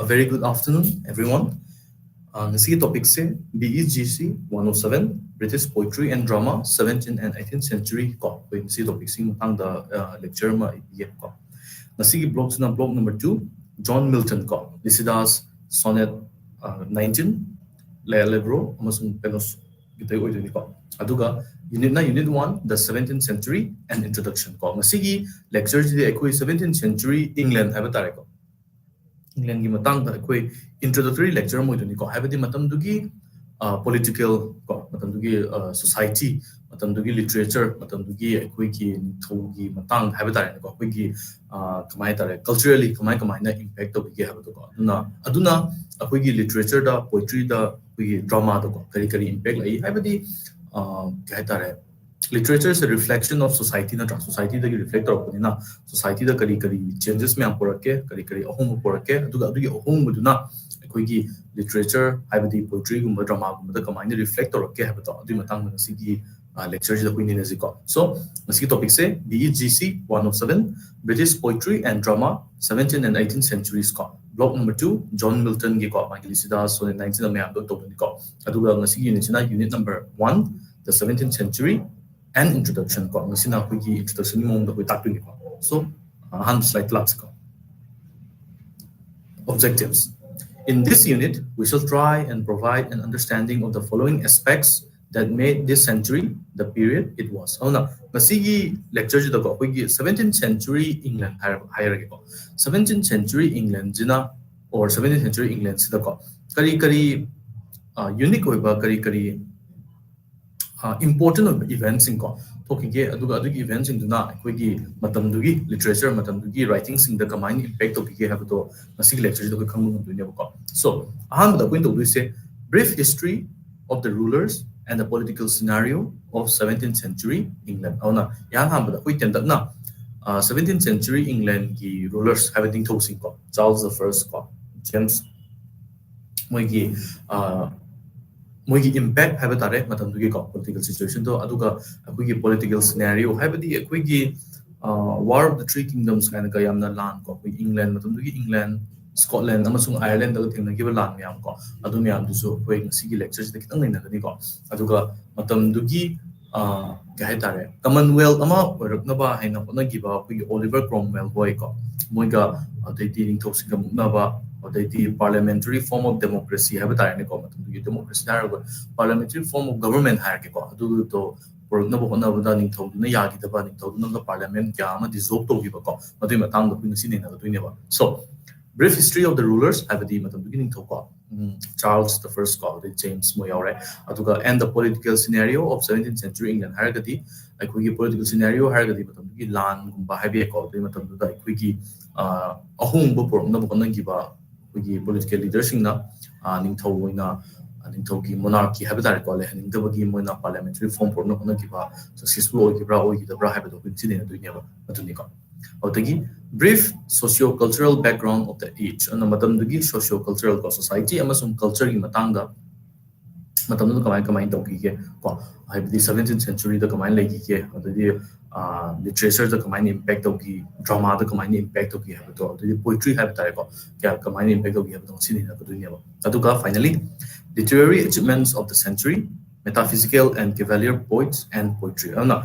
A very good afternoon, everyone. Ngasi topic se BEGC 107 British Poetry and Drama 17th and 18th Century ko. Ngasi topic sing matang da lecture ma iye ko. Ngasi ki blog na blog number 2 John Milton ko. Lycidas Sonnet 19 Allegro amasung penos gitay oy ni ko. Aduga unit 1 the 17th century and introduction ko. Ngasi ki lecture ji ekoi 17th century England haba tare ko. England ki matang da ekoi introductory lecture mo iduni ko habadi matam dugi political ko matam dugi society matam dugi literature matam dugi ekoi ki thogi matang habada ko ekoi ki kamai tare culturally kamai na impact to gi habado ko aduna ekoi ki literature da poetry da ekoi drama da ko kari impact lai habadi kai tare literature is a reflection of society na society da reflect or na society da kari changes me amporake kari ahum porake aduga adugi ahum buduna ekoi ki literature habadi poetry gumba drama gumba da kamai reflect or ke habato adu matang na sigi lecture da kuini ne ziko so sigi topic se BEGC 107 British Poetry and Drama 17th and 18th centuries ko block number 2 John Milton gi ko Lycidas Sonnet 19 me ando to ni ko aduga sigi unit number 1 the 17th century and introduction ko ngasina kuigi introduction ni mong da koi taktu ni ko so han slide laps ko objectives. In this unit we shall try and provide an understanding of the following aspects that made this century the period it was. Ngasigi lecture ji da ko kuigi 17th century England higher ko 17th century England jina or 17th century England sida ko kari unique oiba kari important events in ko talking ke aduga events in duna koigi matam dugi literature matam dugi writing sing the combined impact of ke have to nasi lecture do khang du ne ko so aham da going to do say brief history of the rulers and the political scenario of 17th century England ona yang ham da koi tem na 17th century England ki rulers having to sing ko Charles the First ko James moigi moigi impact have tare matam dugi ko political situation to aduga akugi political scenario habadi akugi war of the three kingdoms kind of yamna lan ko England matam dugi England Scotland amasung Ireland da thengna gi lan myam ko adu myam du so koi ngasi gi lectures da kitang naina gani ko aduga matam dugi ga tare Commonwealth ama orakna ba haina ko na gi ba akugi Oliver Cromwell boy ko moiga adai ti ning thosing na ba the parliamentary form of democracy have a democracy parliamentary form of government hierarchy do to na the parliament dissolve so brief history of the rulers have a beginning to Charles the First James Moyore and the political scenario of 17th century England hierarchy like political scenario hierarchy land ahung political leaders na ningthau monarchy have that ko le ningdabagi moina parliamentary form por no kiba successful o gibra have do continue do nyaba atuni ko otagi brief socio-cultural background of the age and matam dugi socio-cultural society amasung culture gi matanga matam no kamai to gi ko the 17th century the kamai legi ke the literature the kamai impact of the drama the kamai impact of have to the poetry have tare ko kya kamai impact of have to sini na dunia ba aduga finally literary achievements of the century metaphysical and cavalier poets and poetry ana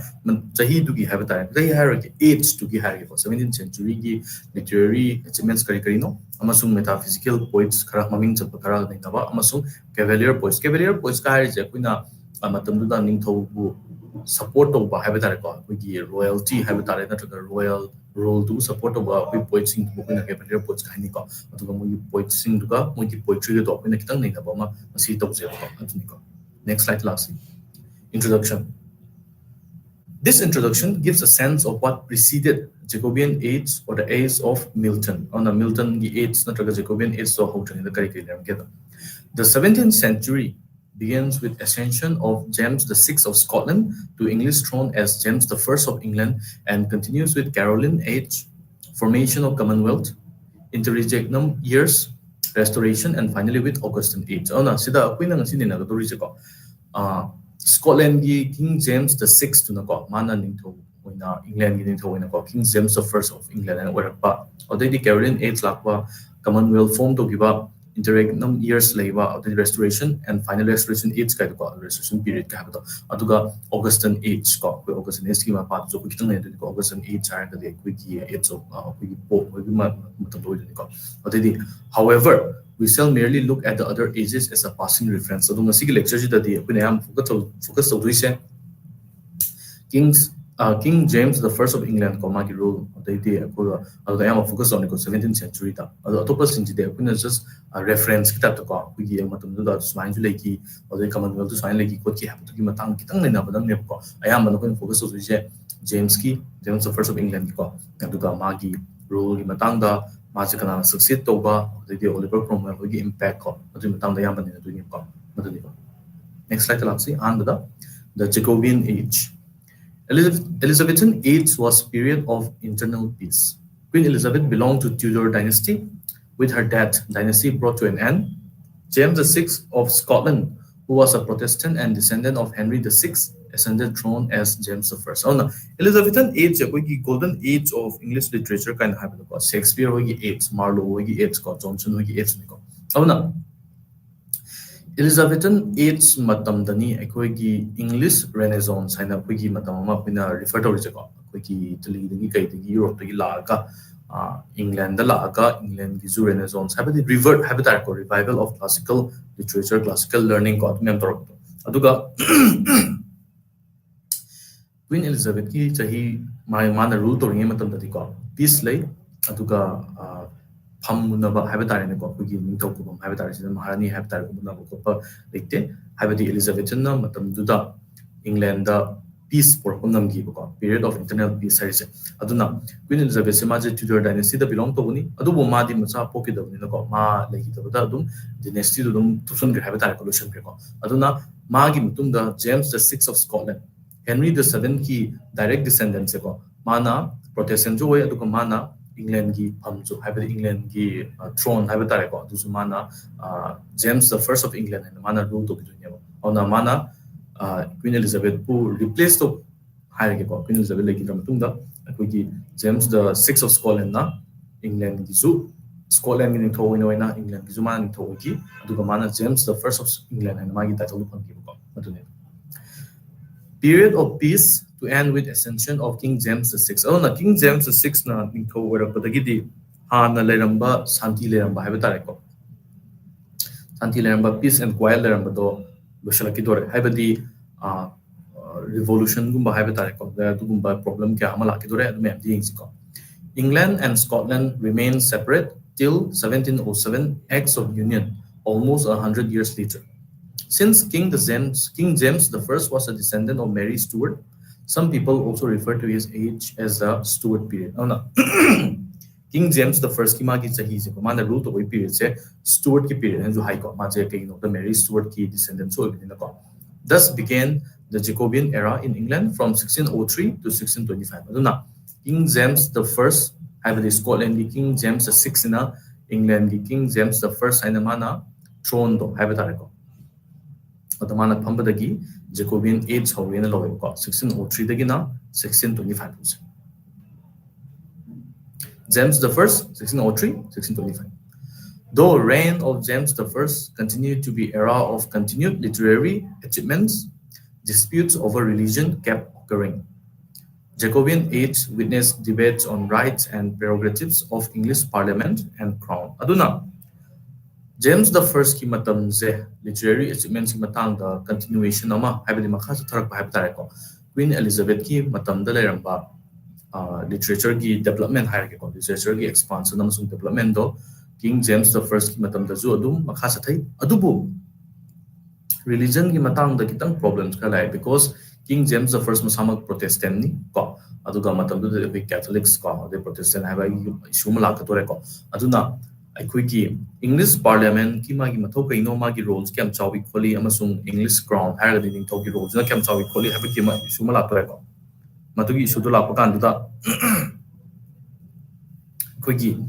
jahi dugi have tare jahi hierarchy age dugi hierarchy for 17th century gi literary achievements kari no amasung metaphysical poets khara maming chapa kara na ba amasung cavalier poets ka je kuina matam du da ning thau bu support of have tare ko gi royalty have tare na to royal role to support of we poets sing bu na cavalier poets khani ko atu mo poets sing du ka mo gi poetry do ko na kitang nei na ba ma si to je ko atu ni ko next slide lastly introduction. This introduction gives a sense of what preceded Jacobean age or the age of Milton. On the Milton age, not the Jacobean age, so how to the curriculum together. The 17th century begins with ascension of James VI of Scotland to English throne as James I of England and continues with Caroline age, formation of Commonwealth, interregnum years, restoration, and finally with Augustan age. Sida queen ang sinin na to Scotland gi King James the Sixth na ko mana ningtho oina England gi ningtho oina ko King James the First of England and oirakpa odai Caroline Eighth lakwa Commonwealth form to give up interregnum years leba the restoration and final restoration age ka ko restoration period ka habato aduga Augustan age ko Augustan age ki ma pa so kitang ne ko Augustan age har ka de ki age of ki po ma matam do ko odai however we shall merely look at the other ages as a passing reference. So, the lecture is that focus on King James the First of England comma rule. They focus on the 17th century. The purpose is just a reference. Kita to ko we matum do swine to leki or the Commonwealth to swine leki ko ki have to give matang kitang na badang ne ko. I am going focus on James the First of England ko. Aduga magi rule matang da Maji kana succeed toba the Oliver Cromwell gi impact ko adu matang da yam banina dunia ko madani ko. Next slide lapsi and the Jacobean age. Elizabethan age was period of internal peace. Queen Elizabeth belonged to Tudor dynasty. With her death, dynasty brought to an end. James VI of Scotland, who was a Protestant and descendant of Henry VI, ascended throne as James I. Oh no, Elizabethan age, the golden age of English literature kind of happened. Shakespeare age, Marlowe age, Johnson age. Oh no. Elizabethan age matamdani akoigi English Renaissance haina akoigi matama pina refer to jeko akoigi Italy dagi kai dagi Europe dagi laaga England da laaga England gi Renaissance habadi revert habitat ko revival of classical literature classical learning ko mem tor aduga Queen Elizabeth ki chahi mana rule to ringe matamdadi ko peace lay aduga Pamunaba habitat in the Kogi Nintokubum habitat is the Mahani habitat Munakopa Lite, Habiti Elizabethan, Matam Duda, England, peace for Punam Gibo, period of internal peace. Aduna, Queen Elizabeth Simaji Tudor dynasty that belonged to Uni, Adubo Madi Masa Pocket of Ninoka, Lakita dynasty to them to some habitat pollution. Aduna, Magi Mutunda, James VI of Scotland, Henry VII key direct descendants, Mana, Protestant Joy, Adukamana. England ki pamju habit England ki throne habit tare ko du mana James the First of England and mana rule to dunya ona mana Queen Elizabeth who replaced to hire ko Queen Elizabeth leki ram da ko ki James the Sixth of Scotland na England ki su Scotland ni thoi no na England ki su mana thoi ki adu mana James the First of England and magi title pang ki ko adune period of peace to end with ascension of King James VI. Oh, na King James VI na ningko wera padagidi ha na leramba santi leramba haibata ko. Santi leramba peace and quiet leramba do boshalaki dore haibadi revolution gumba haibata ko da gumba problem kya amala ki dore me amdi ko. England and Scotland remained separate till 1707 Acts of Union, almost 100 years later. Since King James I was a descendant of Mary Stuart, some people also refer to his age as the Stuart period. Oh no, King James I ki magi chahi se mana rule to wai period se Stuart ki period and jo high ko ma je ke the Mary Stuart ki descendants so in the ko. Thus began the Jacobean era in England from 1603 to 1625. Aduna King James I have the Scotland King James VI in England King James I in mana throne do have it ko. Adamana pambadagi Jacobean age hawin na loy ko 1603 dagina 1625. James I 1603 1625. Though reign of James I continued to be era of continued literary achievements, disputes over religion kept occurring. Jacobean age witnessed debates on rights and prerogatives of English Parliament and Crown. Aduna James I ki matam ze literary achievements ki matang da continuation ama habidi makha sa tharak ba habtare ko Queen Elizabeth ki matam da leramba literature ki development hierarchy ko literature ki expansion amasung development do King James I ki matam da ju adum makha sa thai adubu religion ki matang da kitang problems ka lai because King James I masamak Protestant ni ko aduga matam da Catholics ko de Protestant haba issue mala ka tore ko aduna Aikuiki English Parliament ki magi mathau kaino magi roles kam chawi kholi amasung English Crown higher leading thoki roles na kam chawi kholi habi ki ma issue mala tore ko matugi issue do la pakan da aikuiki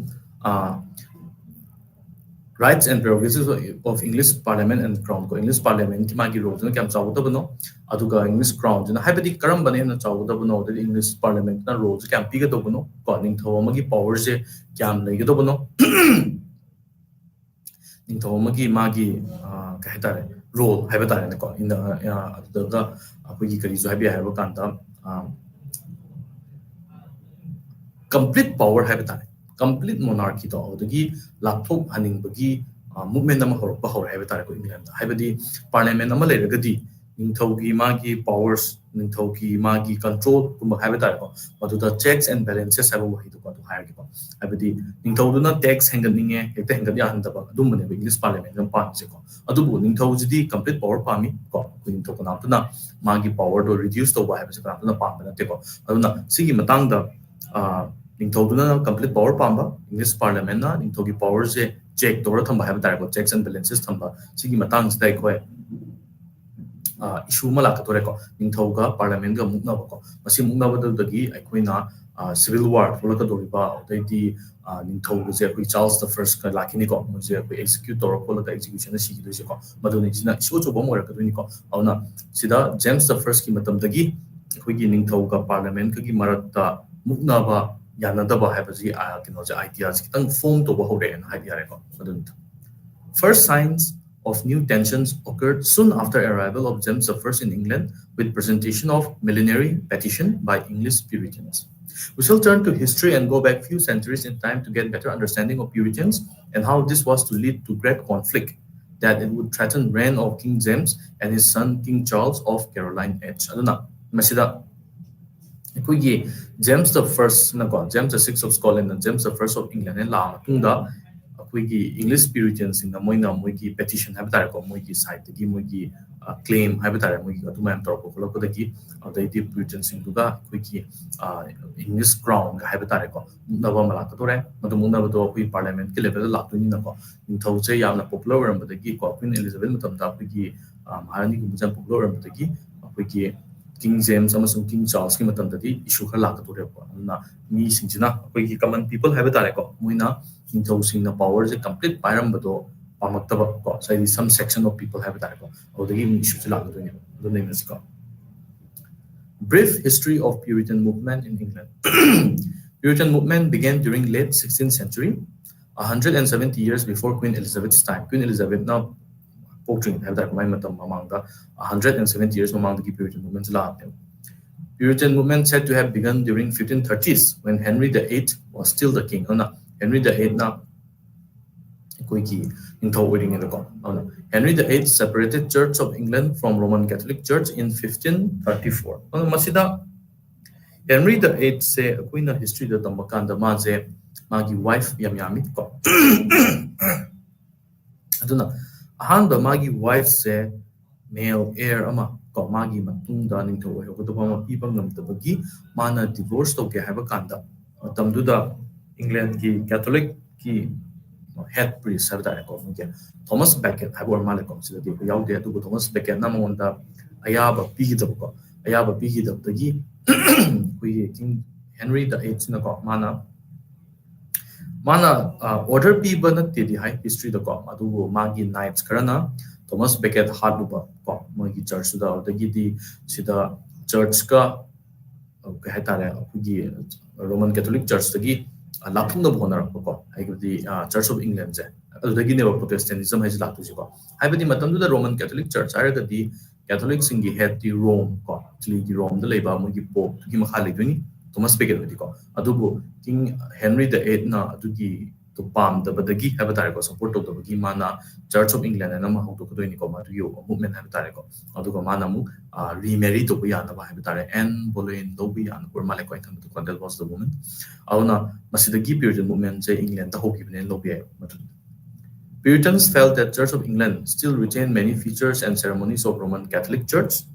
rights and prerogatives of English Parliament and Crown ko English Parliament ki magi role na kyam chawdabano aduga English Crown na haibadi karambane na chawdabano the English Parliament na role kyam pigadabano ko ningthaw amagi power je kyam leigadabano ningthaw amagi magi ka hetare role haibatare na ko in the aduga akogi kari jo haibi haiba kanda complete power haibatare complete monarchy to odagi lapthok haning bagi movement ama horpa hor haibatare ko England haibadi parliament ama leragadi ningthaugi magi powers ningthaugi magi control kuma haibatare ko maduda checks and balances haiba wahi to ko hair ko haibadi ningthauduna tax henganinge hekta hengadi ahandaba adumane English parliament jam pan se ko adubu ningthaujidi complete power pami ko ningthau kana tuna magi power do reduce to wa haibase kana tuna pam na te ko aduna sigi matang da ningthauduna complete power pamba English Parliament na ningthogi powers je check dora thamba haiba tare ko checks and balances thamba sigi matang sida ko issue mala ka tore ko ningthauga Parliament ga mukna ko masi mukna badal dagi aikoina civil war thola ka dori ba dai ningthauga je ko Charles the first ka lakini ko mo je ko execute dora ko la execution na sigi do je ko maduni sina issue cho bom ka doni ko auna sida James the first ki matam dagi ko gi ningthauga Parliament ka gi marakta mukna ba yanadaba haibasi ideas kitang form to bahore and idea ko first signs of new tensions occurred soon after arrival of James I in England with presentation of millenary petition by English Puritans. We shall turn to history and go back few centuries in time to get better understanding of Puritans and how this was to lead to great conflict that it would threaten reign of King James and his son King Charles of Caroline Edge. Aduna masida ꯑꯩꯈꯣꯏꯒꯤ James the First ꯅꯀꯣ James the Sixth of Scotland and James the First of England ꯂꯥꯛꯑ ꯃꯇꯨꯡꯗ ꯑꯩꯈꯣꯏꯒꯤ English Puritansꯁꯤꯡꯅ ꯃꯣꯏꯅ ꯃꯣꯏꯒꯤ petition ꯍꯥꯏꯕ ꯇꯥꯔꯦꯀꯣ ꯃꯣꯏꯒꯤ ꯁꯥꯏꯠꯇꯒꯤ ꯃꯣꯏꯒꯤ claim ꯍꯥꯏꯕ ꯇꯥꯔꯦ ꯃꯣꯏꯒꯤ ꯑꯗꯨꯃꯥꯏꯅ ꯇꯧꯔꯛꯄ ꯈꯣꯠꯂꯛꯄꯗꯒꯤ ꯑꯗꯩꯗꯤ Puritansꯁꯤꯡꯗꯨꯒ ꯑꯩꯈꯣꯏꯒꯤ English Crownꯒ ꯍꯥꯏꯕ ꯇꯥꯔꯦꯀꯣ ꯃꯨꯛꯅꯕ ꯑꯃ ꯂꯥꯛꯀꯗꯣꯔꯦ ꯃꯗꯨ ꯃꯨꯛꯅꯕꯗꯣ ꯑꯩꯈꯣꯏ ꯄꯥꯔꯂꯤꯌꯥꯃꯦꯟꯠꯀꯤ ꯂꯦꯚꯦꯜꯗ ꯂꯥꯛꯇꯣꯏꯅꯤꯅꯀꯣ ꯅꯤꯡꯊꯧꯁꯦ ꯌꯥꯝꯅ ꯄꯣꯄꯨꯂꯔ ꯑꯣꯏꯔꯝꯕꯗꯒꯤꯀꯣ ꯀ꯭ꯋꯤꯟ ꯑꯦꯂꯤꯖꯥꯕꯦꯊ ꯃꯇꯝꯗ ꯑꯩꯈꯣꯏꯒꯤ ꯃꯍꯥꯔꯥꯅꯤꯒꯨꯝꯕꯁꯦ ꯌꯥꯝ ꯄꯣꯄꯨꯂꯔ ꯑꯣꯏꯔꯝꯕꯗꯒꯤ ꯑꯩꯈꯣꯏꯒꯤ King James amasung King Charles ki matamdadi issue khar lakadore ko aduna mi singsina akoi common people haiba tare ko muina ningthau singna power je complete pairam bado pamaktaba ko sai some section of people haiba tare ko odagi issue je lakadone adu name is ko brief history of Puritan movement in England. Puritan movement began during late 16th century 170 years before Queen Elizabeth's time. Queen Elizabeth now portraying have that my matam amanga 170 years among the Puritan movement la Puritan movement said to have begun during 1530s when Henry VIII was still the king. Henry VIII na koiki ningthau oiring in the ko Henry VIII separated Church of England from Roman Catholic Church in 1534. Masida Henry VIII se koina history da tambakanda ma je magi wife yami ko aduna ahanba magi wife se male heir ama ko magi matungda ningtho hogodoba ma pipa ngamtabagi mana divorce to ke haba kanda tamduda England ki Catholic ki head priest sabda ko muke Thomas Becket haba male ko sida di yaude adu Thomas Becket na monda ayaba pigidab ko ayaba pigidab dagi kui King Henry VIII na ko mana order people na tedi high history da ko adu magi knights karana Thomas Becket haduba ko magi church da odagi di sida church ka ka hatare kugi Roman Catholic Church dagi lapung da bonar ko ai di Church of England je odagi ne Protestantism hai la tu ji ko hai badi matam da Roman Catholic Church ara ga di Catholic singi head di Rome ko actually di Rome da leba magi pope gi makha le duni Thomas Becket di ko adubu King Henry VIII na adugi to pam da badagi have tare ko support to bagi mana Church of England na ma hoto ko ni ko ma rio movement have tare ko adugo mana mu remarry to bi ana ba have tare Anne Boleyn do bi ana por male ko itam to that was the woman auna masidagi Puritan movement je England ta hoki bene lo bi Puritans felt that Church of England still retained many features and ceremonies of Roman Catholic Church.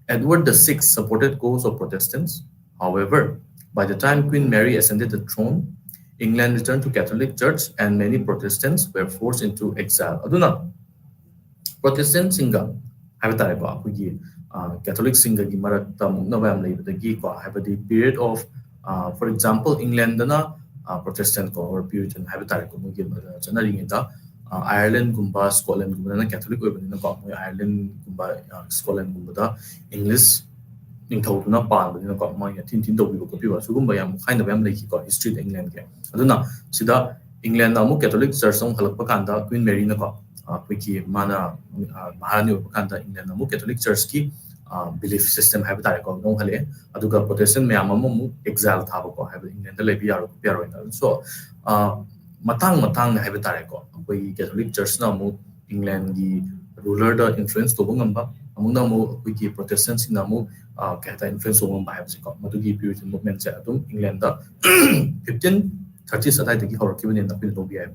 Edward VI supported cause of Protestants. However, by the time Queen Mary ascended the throne, England returned to Catholic Church and many Protestants were forced into exile. Aduna Protestant singa habatare ko kugi Catholic singa gi marakta muknabam leibadagi ko habadi period of for example England na Protestant ko or Puritan habatare ko mugi chanaring da Ireland gumba Scotland gumba na Catholic oibani na ko moi Ireland gumba Scotland gumba da English ningthau na pan na ko mai thin thin do bi ko pi wa sugumba yam khaina ba yam leki ko history da England ke aduna sida England na mu Catholic church song halakpa kanda Queen Mary na ko ki mana maharani oibpa kanda England na mu Catholic church ki belief system have tare ko no hale aduga Protestant me amamu mu exile thaba ko have England da lebi yaro pyaro ina so matang na have tare ko koi Catholic church na mu England gi ruler da influence to bangamba amung na mu koi ki Protestants na mu ka influence on ba have ko madugi Puritan movement cha adum England da 1530 sadai dagi horakibani na pil lobi ai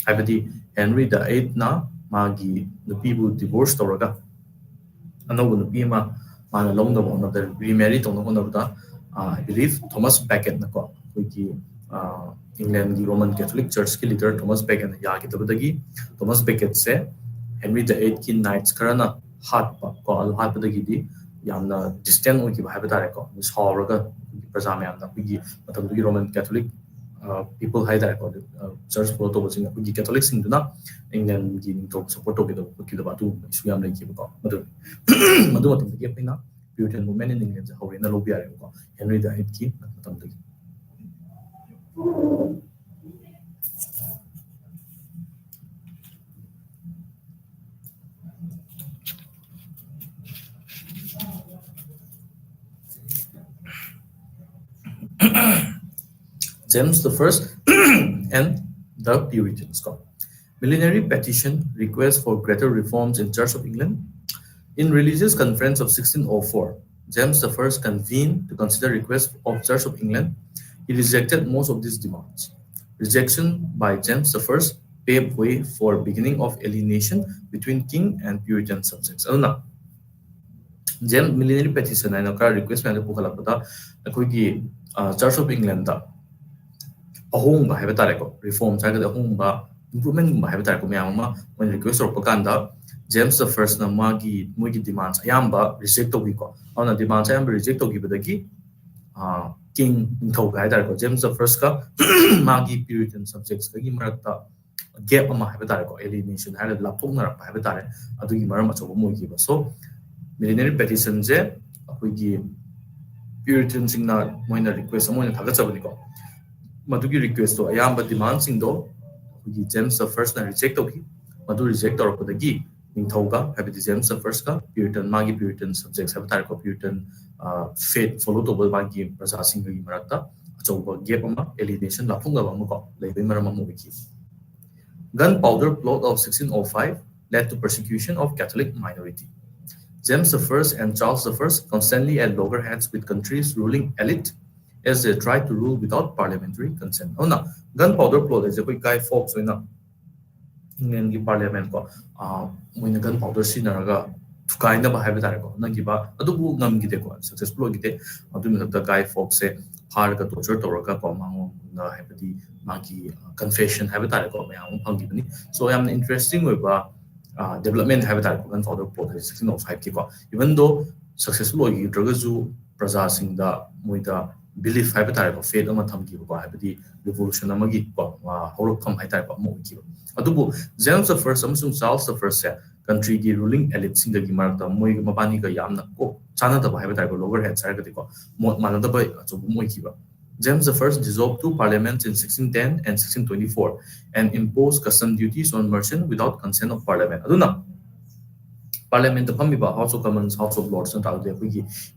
habadi Henry the 8th na magi nupi bu divorce toraga another nupi mana long the one of the remarried on the I believe Thomas Becket na ko ki England the Roman Catholic Church ki leader Thomas Becket ya ki tabadagi Thomas Becket se Henry the 8th ki knights karana hat pa ko al hat padagi di yamna distant o ki ba habata ko mis hawraga praja me amna ki matam ki Roman Catholic people high that ko church follow to bosing ki Catholic sing na England gi to support to ki da ba tu isu yam lai ki ko madu matam ki apina Puritan movement in England how in the lobby ko Henry the 8th ki matam ki James the First and the Puritans. Millenary petition request for greater reforms in Church of England. In Religious Conference of 1604, James the First convened to consider requests of Church of England. He rejected most of these demands. Rejection by James the First paved way for beginning of alienation between king and Puritan subjects. James millenary petition and request and Church of England ahong ba have tare ko reform sa ga ahong ba improvement ba have tare ko mayama when request or paganda James the First na magi mogi demands ayamba reject to ko ona demands ayamba reject to badagi king thau ga tare ko James the First ka magi Puritan subjects ka gi marakta gap ama have tare ko alienation ha la thong na ba have tare adu gi maram acho mogi ba so millenary petition je akoi gi Puritan sing na moina request moina thaga chabani ko Madugi request to ayamba demand sing do James the First na reject to ki madu reject or podagi ningthoga have James the First ka Puritan magi Puritan subjects have tar ko Puritan faith follow to magi praja sing gi marata achoba gap ama alienation la phunga ba ko leibai maram mo ki Gunpowder Plot of 1605 led to persecution of Catholic minority. James the First and Charles the First constantly at loggerheads with countries ruling elite as they tried to rule without parliamentary consent. Oh no, gunpowder plot is a quick guy folks in England parliament ko when the gunpowder sinaraga to kind of have it nagiba adubu ngam gide ko successful gide adu the guy folks say harga torture toroka ko mango na have the magi confession have it ko mayang phangibani so am interesting we ba development have it gunpowder plot is 1605 ki ko even though successful gidragazu praja sing da moida belief have tare ko faith ama tham ki ko habidi revolution amagi ko horok tham hai tare ko mo ki adubu James the First amsung Charles the First se country gi ruling elite sing gi marak ta moi mabani ga yamna ko chana da have tare ko lower head sare ga ko mana da ba so mo ki ba James the First dissolved two parliaments in 1610 and 1624 and imposed custom duties on merchant without consent of parliament aduna Parliament the Pamiba House of Commons, House of Lords, and Tao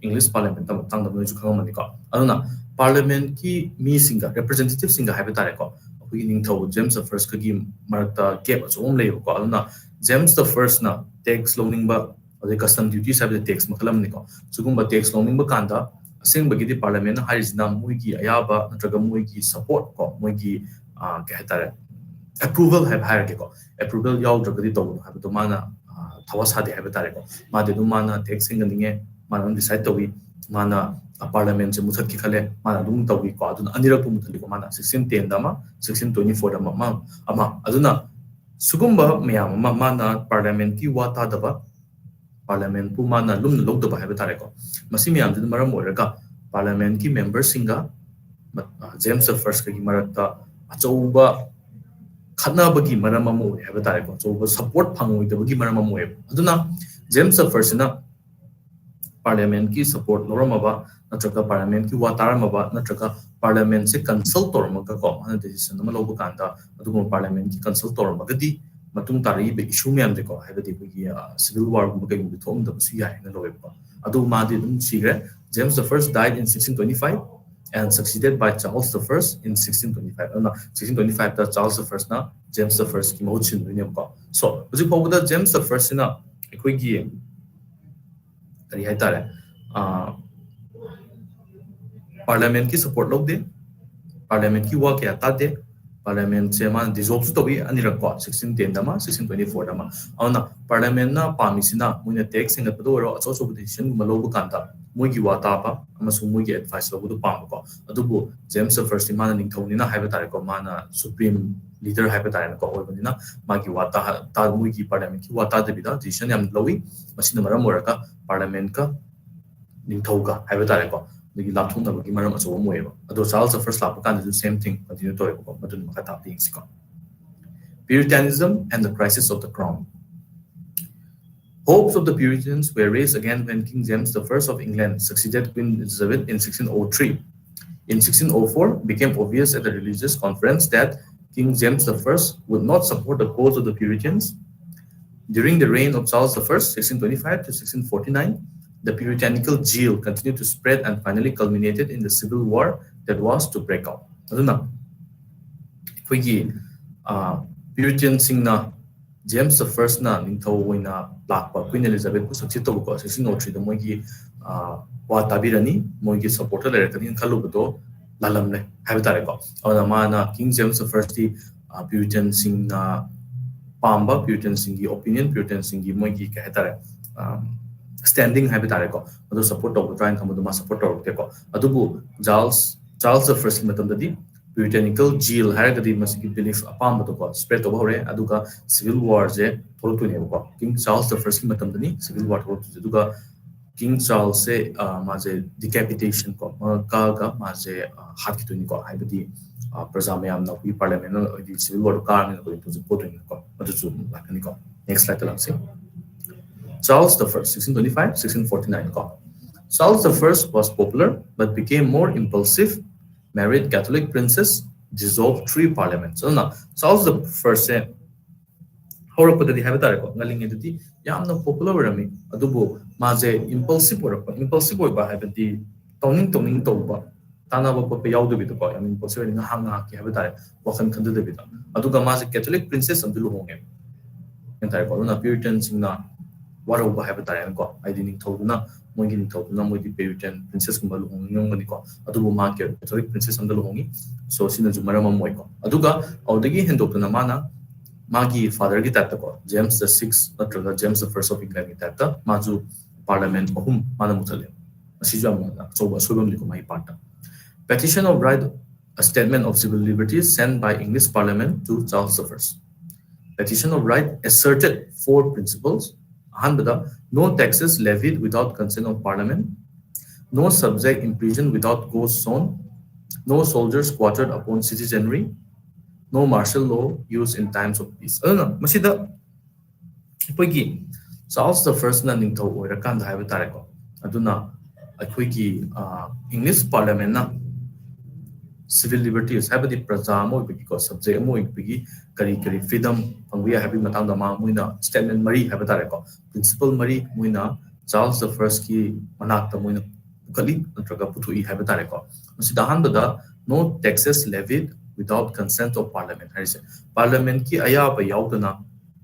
English Parliament, Tang the Manica. Aduna, Parliament ki me singer, representative singer Habitareko, beginning to James the First Kagim Marta Gap as only Aduna, James the First na takes loaning ba or the custom duties have the takes Makalamnico, Sugumba takes loaning Bakanda, sing Bagidi Parliament, Harizna Muigi, Ayaba, Dragamuigi support, Muigi Gahatare. Approval have hierarchical. Approval Yaw Dragadito have the mana. Tawas hadi have tare ko made du mana taxing ninge mana decide to wi mana parliament je muthak ki khale mana dum to wi ko aduna anira pu muthali ko mana 1610 dama 1624 dama ama aduna sugumba miyam mana parliament ki wata daba parliament pu mana lum lok daba have tare ko masi miyam du maram oiraga parliament ki members singa James the First ki marakta achouba ꯈꯠꯅꯕꯒꯤ ꯃꯔꯝ ꯑꯃ ꯑꯣꯏ ꯍꯥꯏꯕ ꯇꯥꯔꯦꯀꯣ ꯑꯆꯧꯕ support ꯐꯪꯉꯣꯏꯗꯕꯒꯤ ꯃꯔꯝ ꯑꯃ ꯑꯣꯏꯌꯦꯕ ꯑꯗꯨꯅ ꯖꯦꯝꯁ ꯗ ꯐꯔꯁꯠꯁꯤꯅ ꯄꯥꯔꯂꯤꯌꯥꯃꯦꯟꯠꯀꯤ ꯁꯄꯣꯔꯠ ꯂꯧꯔꯝꯃꯕ ꯅꯠꯇ꯭ꯔꯒ ꯄꯥꯔꯂꯤꯌꯥꯃꯦꯟꯠꯀꯤ ꯋꯥ ꯇꯥꯔꯝꯃꯕ ꯅꯠꯇ꯭ꯔꯒ ꯄꯥꯔꯂꯤꯌꯥꯃꯦꯟꯠꯁꯦ ꯀꯟꯁꯜꯠ ꯇꯧꯔꯝꯃꯒ ꯀꯣ ꯃꯥꯅ ꯗꯤꯁꯤꯖꯟ ꯑꯃ ꯂꯧꯕ ꯀꯥꯟꯗ ꯑꯗꯨꯒꯨꯝꯕ ꯄꯥꯔꯂꯤꯌꯥꯃꯦꯟꯠꯀꯤ ꯀꯟꯁꯜꯠ ꯇꯧꯔꯝꯃꯒꯗꯤ ꯃꯇꯨꯡ ꯇꯥꯔꯛꯏꯕ ꯏꯁꯨ ꯃꯌꯥꯝꯁꯦꯀꯣ ꯍꯥꯏꯕꯗꯤ ꯑꯩꯈꯣꯏꯒꯤ ꯁꯤꯚꯤꯜ ꯋꯥꯔꯒꯨꯝꯕ ꯀꯩꯒꯨꯝꯕ ꯊꯣꯛꯑꯝꯗꯕꯁꯨ ꯌꯥꯏ ꯍꯥꯏꯅ ꯂꯧꯋꯦꯕꯀꯣ ꯑꯗꯨ ꯃꯥꯗꯤ ꯑꯗꯨꯝ ꯁꯤꯈ꯭ꯔꯦ James the First died in 1625 and succeeded by Charles the First in 1625. 1625 दा Charles the First ना James the First की महुत सिंधुनेबको so हजिक फाउबदा James the First सिना अखोइगी करी हाइतारे पार्लियामेंट की सपोर्ट लौदे पार्लियामेंट की वा क्या तादे पार्लियामेंट से मान डिसॉल्व तोबी अनिरको 1610 दमा 1624 दमा अवना पार्लियामेंट ना पामिसिना मुने टैक्स सिंग पदो रो अचो अचो डिसीजन मलोब कांता मुगी वा तापा अमसु मुगी एडवाइस लबुदु पामको अदुबु जेम्स द फर्स्ट माना निंगथौनिना हाइबा तारेको माना सुप्रीम लीडर हाइबा तारेको ओइबनिना मागी वा ता मुगी पार्लियामेंट की वा तादबिदा डिसीजन याम लवी मसिना मरम ओरका पार्लियामेंट का निंगथौका हाइबा तारेको the laptop the maram so moeva ado Charles the First lap kan the same thing continue to ko madun makata beings ko Puritanism and the crisis of the crown. Hopes of the Puritans were raised again when King James I of England succeeded Queen Elizabeth in 1603. In 1604 became obvious at the religious conference that King James I would not support the cause of the Puritans. During the reign of Charles I 1625 to 1649 the puritanical zeal continued to spread and finally culminated in the civil war that was to break out. Aduna khoi Puritan singna James I na ningthau oina lakpa Queen Elizabeth ku succeed to ko 1603 da moigi wa tabirani moigi supporter lerakani khalubdo lalamne habitare ko ona mana King James I di Puritan singna pamba Puritan singi opinion Puritan singi moigi ka hetare standing habitare ko adu support of trying come to support of ko adubu Charles the First matamdadi puritanical zeal haragadi masiki belief apam to ko spread over hore aduga civil war je thortu ne ko King Charles the First matamdani civil war thortu aduga King Charles se maje decapitation ko ka maje hat ki ko habidi praja mayam na pi parliament civil war ka ne ko to support ko adu chu lakani ko next slide lang se Charles I, 1625, 1649. Charles I was popular but became more impulsive, married Catholic princess, dissolved 3 parliaments. So now, Charles I said, Horapada the Habitarako, Naling Yamna popular rami, Adubo, Maze, impulsive by Habiti, Toning Toba, Tanaba Popeyau de Vitoboy, I mean, possibly in Hanga Habitat, Wakan Kandu de Vita, Aduga Maze Catholic princess and Duluhongem. Entire Colonna Puritans in waro ba haba tare ko ai dining thoduna moigi ning thoduna moigi Puritan princess kumba luhong ngani ko adubu ma ke Catholic princess amda luhongi so sina ju marama moi ko aduga audagi hendokna mana magi father gi tatta ko James the 6th natraga James the 1st of England gi tatta maju parliament ahum mana muthale asi ju amna so ba sobam ni ko mai parta petition of right a statement of civil liberties sent by English parliament to Charles I. Petition of right asserted 4 principles. No taxes levied without consent of parliament, no subject imprisoned without cause shown, no soldiers quartered upon citizenry, no martial law used in times of peace. Masida akoigi Charles the First na ningthau oirakanda haiba tare ko aduna akoigi English parliament na civil liberties habadi praja mo bigi ko subject mo bigi kari freedom pangwiya habi matang da ma muina statement mari habitare ko principle mari muina Charles the First ki manakta muina kali natraga puthui habitare ko masi dahan da no taxes levied without consent of parliament harise parliament ki aya ba yaudana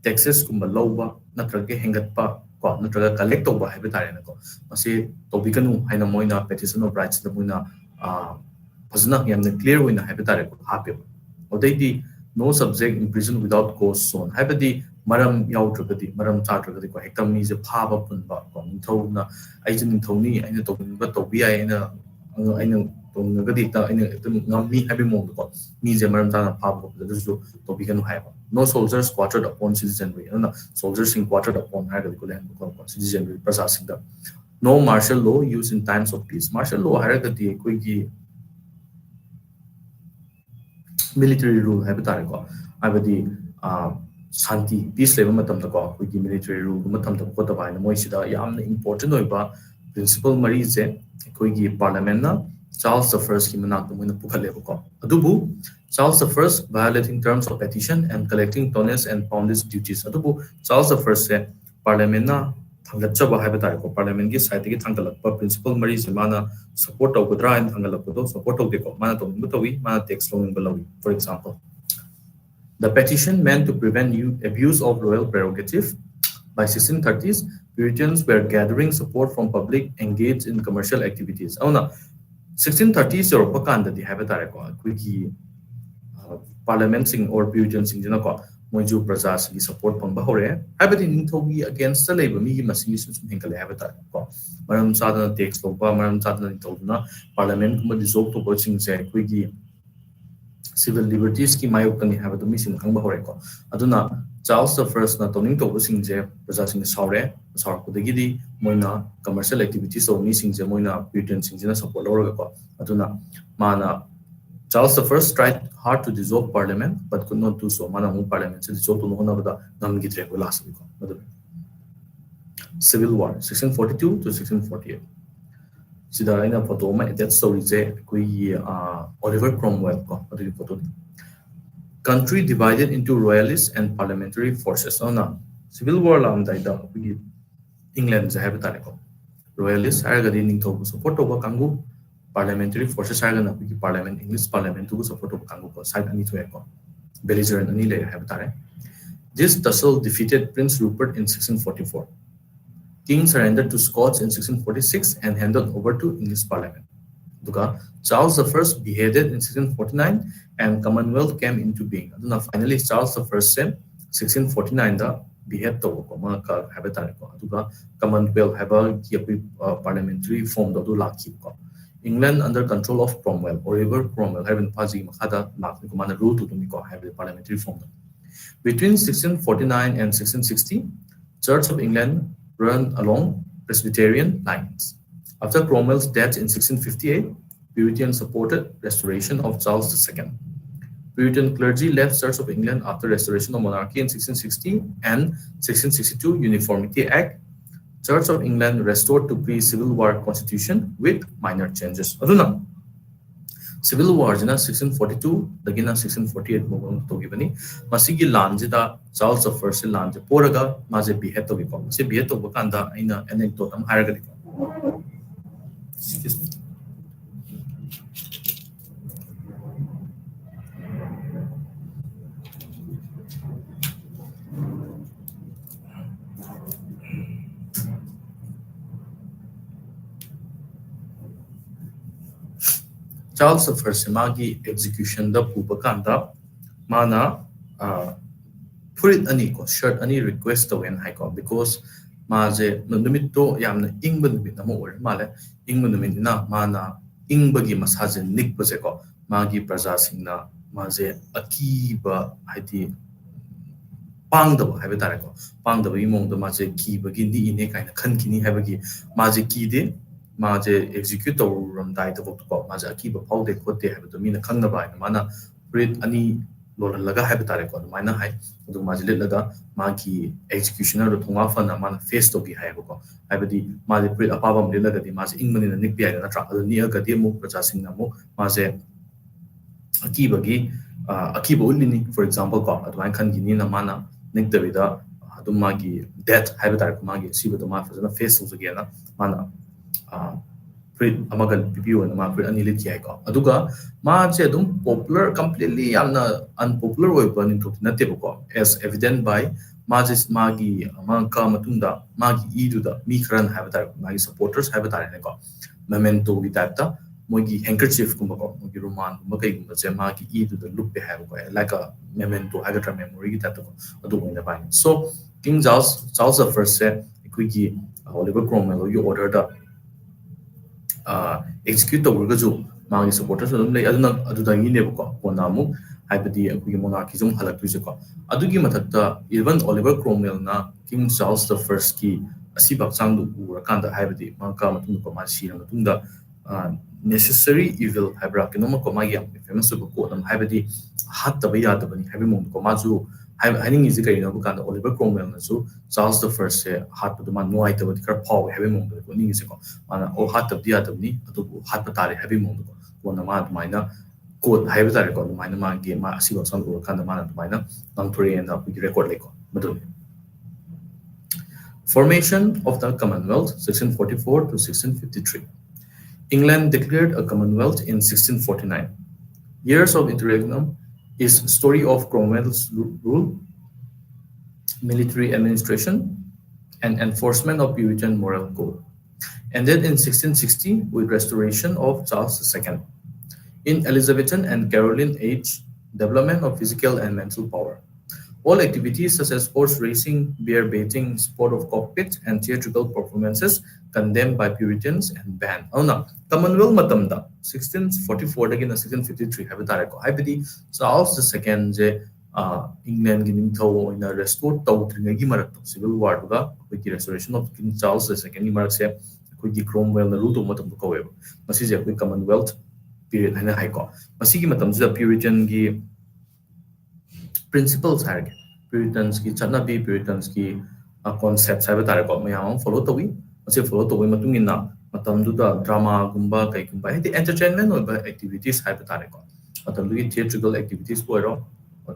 taxes kumba lowba natraga hengatpa ko natraga collect over habitare na ko masi tobikanu haina moina petition of rights da muina Fazna yamna clear wina habitare ko hape odaidi no subject imprisoned without cause shown habadi maram yautragadi maram chatragadi ko hektam mi je phaba punba ko nithona aijin nithoni aina tobinba tobi aina tongagadi ta aina ngammi habi mo ko mi je maram ta phaba ko dasu tobi kanu haiba no soldiers quartered upon citizenry na soldiers in quartered upon hagadi ko len ko citizenry prasasingda no martial law used in times of peace martial law haragadi ko gi military rule habitare ko ꯍꯥꯏꯕꯗꯤ ꯁꯥꯟꯇꯤ piece ꯂꯩꯕ ꯃꯇꯝꯗꯀꯣ ꯑꯩꯈꯣꯏꯒꯤ military ꯔꯨꯜꯒꯨꯝꯕ ꯊꯝꯗꯕ ꯈꯣꯠꯇꯕ ꯍꯥꯏꯅ ꯃꯣꯏꯁꯤꯗ ꯌꯥꯝꯅ important ꯑꯣꯏꯕ principal ꯃꯔꯤꯁꯦ ꯑꯩꯈꯣꯏꯒꯤ ꯄꯥꯔꯂꯤꯌꯥꯃꯦꯟꯠꯅ ꯆꯥꯔꯜꯁ ꯗ ꯐꯔꯁꯠꯀꯤ ꯃꯅꯥꯛꯇ ꯃꯣꯏꯅ ꯄꯨꯈꯠꯂꯦꯕꯀꯣ ꯑꯗꯨꯕꯨ ꯆꯥꯔꯜꯁ ꯗ first violating terms of petition and collecting tonnage and poundage duties ꯑꯗꯨꯕꯨ ꯆꯥꯔꯜꯁ ꯗ ꯐꯔꯁꯠꯁꯦ ꯄꯥꯔꯂꯤꯌꯥꯃꯦꯟꯠꯅ ꯊꯥꯡꯒꯠꯆꯕ ꯍꯥꯏꯕ ꯇꯥꯔꯦꯀꯣ ꯄꯥꯔꯂꯤꯌꯥꯃꯦꯟꯠꯒꯤ ꯁꯥꯏꯠꯇꯒꯤ ꯊꯥꯡꯒꯠꯂꯛꯄ ꯄ꯭ꯔꯤꯟꯁꯤꯄꯜ ꯃꯔꯤꯁꯦ ꯃꯥꯅ ꯁꯄꯣꯔꯠ ꯇꯧꯒꯗ꯭ꯔꯥ ꯍꯥꯏꯅ ꯊꯥꯡꯒꯠꯂꯛꯄꯗꯣ ꯁꯄꯣꯔꯠ ꯇꯧꯗꯦꯀꯣ ꯃꯥꯅ ꯇꯧꯅꯤꯡꯕ ꯇꯧꯏ ꯃꯥꯅ ꯇꯦꯛꯁ ꯂꯧꯅꯤꯡꯕ ꯂꯧꯏ for example The petition meant to prevent abuse of royal prerogative. By 1630s, Puritans were gathering support from public engaged in commercial activities. Oh, 1630s ꯌꯧꯔꯛꯄ ꯀꯥꯟꯗꯗꯤ ꯍꯥꯏꯕ ꯇꯥꯔꯦꯀꯣ ꯑꯩꯈꯣꯏꯒꯤ ꯄꯥꯔꯂꯤꯌꯥꯃꯦꯟꯠꯁꯤꯡ ꯑꯣꯔ ꯄ꯭ꯌꯨꯔꯤꯇꯟꯁꯤꯡꯁꯤꯅꯀꯣ ꯃꯣꯏꯁꯨ ꯄ꯭ꯔꯖꯥꯁꯤꯡꯒꯤ ꯁꯄꯣꯔꯠ ꯐꯪꯕ ꯍꯧꯔꯛꯑꯦ ꯍꯥꯏꯕꯗꯤ ꯅꯤꯡꯊꯧꯒꯤ ꯑꯒꯦꯟꯁꯇ ꯂꯩꯕ ꯃꯤꯒꯤ ꯃꯁꯤꯡꯁꯨ ꯁꯨꯝ ꯍꯦꯟꯒꯠꯂꯛꯑꯦ ꯍꯥꯏꯕ ꯇꯥꯔꯦꯀꯣ ꯃꯔꯝ ꯆꯥꯗꯅ ꯇꯦꯛꯁ ꯂꯧꯕ ꯃꯔꯝ ꯆꯥꯗꯅ ꯅꯤꯡꯊꯧꯗꯨꯅ ꯄꯥꯔꯂꯤꯌꯥꯃꯦꯟꯠꯀꯨꯝꯕ ꯗꯤꯖꯣꯜꯕ ꯇꯧꯕꯁꯤꯡꯁꯦ ꯑꯩꯈꯣꯏꯒꯤ civil liberties की मायोक्तनी है तो मिसिंग खंग होरेको अदुना चार्ल्स द फर्स्ट ना तोनिंग तोबसिंग जे प्रजासिंग सावरे सावरकुदगिदी मोइना कमर्शियल एक्टिविटीज ओ मिसिंग जे मोइना ब्रिटेन सिंग जेना सपोर्ट लौरगको अदुना माना Charles the First tried hard to dissolve parliament but could not do so mana mu parliament se dissolve to no da namgidre ko last ko civil war 1642 to 1648 sida aina photo ma attach story je koi Oliver Cromwell ko adu photo country divided into royalist and parliamentary forces ona civil war lam dai da England je have tare ko royalist haraga di ning thobu support to kangu parliamentary forces haraga na parliament English parliament to support to kangu ko side ani to ko belligerent ani le have tare this tussle defeated Prince Rupert in 1644 King surrendered to Scots in 1646 and handed over to English Parliament. Duga Charles I beheaded in 1649 and Commonwealth came into being. Aduna finally Charles I said 1649 da behead to ko ma ka habitat ko. Duga Commonwealth have a parliamentary form do laki ko. England under control of Cromwell, Oliver Cromwell have been passing makada lak ko mana rule to ko have a parliamentary form. Between 1649 and 1660, Church of England run along Presbyterian lines. After Cromwell's death in 1658, Puritans supported restoration of Charles II. Puritan clergy left Church of England after restoration of monarchy in 1660 and 1662 Uniformity Act. Church of England restored to pre-Civil War constitution with minor changes. Aduna Civil War jina 1642 dagina 1648 mobang to gibani masigi lanjida Charles the First lanje poraga maje behead to giko se behead to bakanda aina anecdote am haraga diko Charles the First magi execution da pubakanda mana furit ani ko shirt ani request to en haiko because maje numit to yamna ingba numit na mo or male ingba numit na mana ingbagi masaje nik base ko magi praja singna maje akiba haiti pangdaba haiba tare ko pangdaba imong da maje kibagi ni ine kaina khankini haibagi maje kide maje execute ram dai to ko maje akiba phaude khote haiba to mina khangna ba mana furit ani lol laga haiba tare ko mana hai adu maje laga magi executioner ro thonga fana mana face to bi haiba ko haibadi maje furit apabam laga di maje ingmani na nik bi na tra adu ni aga de mu praja sing na mu maje akiba ulini for example ko adu an khan gini na mana nik davida adu magi death haiba tare ko magi siba to ma fazana face to ge na mana Frit amagal PPO na mga Frit anilit kaya ko. Aduga, mga siya dum popular, completely yamna unpopular way pa nito tinatip ko. As evident by majis magi mga kamatunda, magi idu da, mikran habitar, magi supporters habitar na ko. Memento gitata, mogi handkerchief kumba ko, mogi roman, kumba kumba siya magi idu da look behind ko. Like a memento, agatra memory gitata ko. Aduga na ba. So, King Charles I said, ikuigi Oliver Cromwell you order da execute tawurgaju magi supporters adum lei aduna adudangi ne ko kona mu haibadi akugi monarchism halaktuise ko adugi mathakta even Oliver Cromwell na King Charles the First ki asi baksang du urakanda haibadi mangka matung ko ma sira matungda necessary evil haibra kinoma ko magi famous of ko nam haibadi hat tabaya tabani habi mong ko mazu hiding is the no kan Oliver Cromwell na so Charles the first se hat to man no item the car power habi mong ko ni is ko mana o hat tabya tabni atu hat patare habi mong ko na ma maina ko haiba tare ko maina ma ge ma asiba san ko kan ma na maina nang thori and we record like madu formation of the Commonwealth 1644 to 1653. England declared a Commonwealth in 1649. Years of interregnum is story of Cromwell's rule, military administration, and enforcement of Puritan moral code. Ended in 1660 with restoration of Charles II. In Elizabethan and Caroline age, development of physical and mental power. All activities such as horse racing, bear baiting, sport of cockpit, and theatrical performances condemned by Puritans and banned. Oh no, Commonwealth matamda 1644 dagina 1653 have tareko. Haibadi Charles II je England giving to in a restore to civil war with the restoration of King Charles II marakse kuigi Cromwell na ruto matam ko web. Masije ku Commonwealth period hana haiko. Masigi matam ju Puritan gi principles are Puritans ki chanabi Puritans ki concepts have tareko mayam follow to we follow to we matungina matam duda drama gumba kai gumba the entertainment or activities have tareko matam du theatrical activities or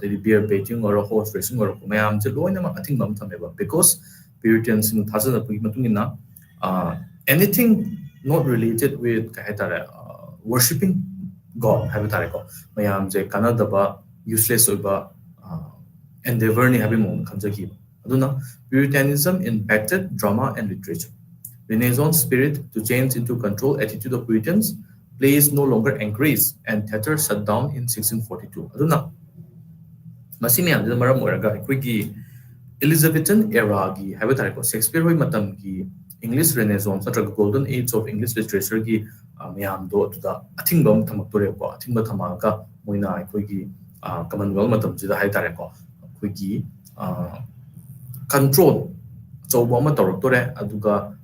the beer baiting or horse racing or mayam je loina ma ating bam thameba because Puritans in thazana matungina anything not related with worshipping God have tareko mayam je kanadaba useless oba endeavor ni habi mong khamjaki aduna Puritanism impacted drama and literature. Renaissance spirit to change into control attitude of Puritans, plays no longer encouraged and theatre shut down in 1642 aduna masi myam de maram oraga equigi Elizabethan era gi habi tareko Shakespeare hoi matam gi English Renaissance natra golden age of English literature gi myam do da athingbam thamak tore ko athingba thamaka moina equigi Commonwealth matam jida hai tareko kuigi control so boma torotore aduga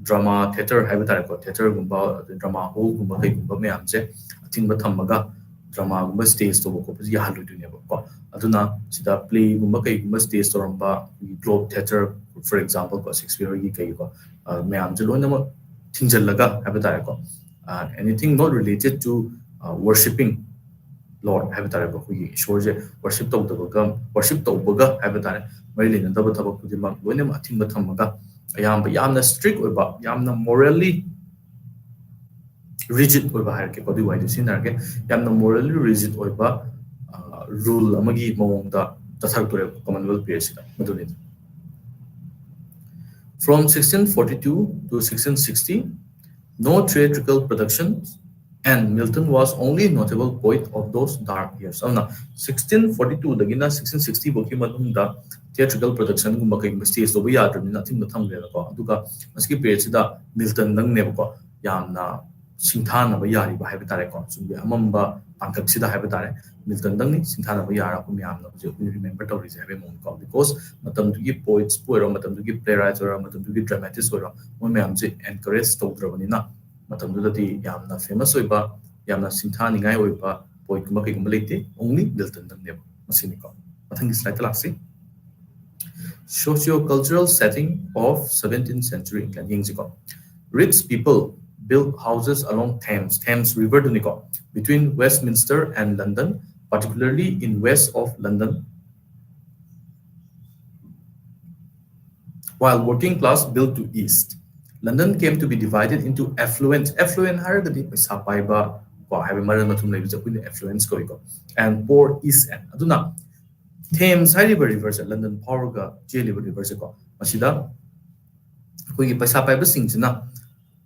drama theater haiba tareko theater gumba drama hall gumba kai gumba me amse thingba thamaga drama gumba stage to ko ji halu du ne ko aduna sida play gumba kai gumba stage to ramba globe theater for example ko Shakespeare gi kai ko me amse lo na thingjallaga haiba tareko anything not related to worshipping Lord have tare ko gi shorje worship to baga have tare mari lena daba thaba kudi mak loine ma thing ba thamaga ayam ba yamna strict oiba yamna morally rigid oiba har ke kodi wai sinar ke yamna morally rigid oiba rule amagi mawong da tathar tore Commonwealth period sida maduni from 1642 to 1660 no theatrical productions and Milton was only notable poet of those dark years. 1642 dagina 1660 boki madungda theatrical production gumba kai stage to ya trin nothing the thang le ko aduga maski period sida Milton dang ne ko yamna singthana ba yari ba haiba tare ko sumbi amamba pangkak sida haiba tare Milton dang ni singthana ba yara ko yamna je remember to reserve mon ko because matam du gi poets poero matam du gi playwrights or matam du gi dramatists or mo myam je encourage to drabani na matam du dati yamna famous oiba yamna singthani ngai oiba poet kuma kai kuma leite only Milton dang ne masini ko mathang slide laksi socio-cultural setting of 17th century England. Rich people built houses along Thames River between Westminster and London, particularly in west of London, while working class built to east. London came to be divided into affluent haragadi paisa paiba ko haiba maran mathum leibi jakui affluence ko and poor east end. Aduna Thames River London Power River ko masida koi paisa paiba singchina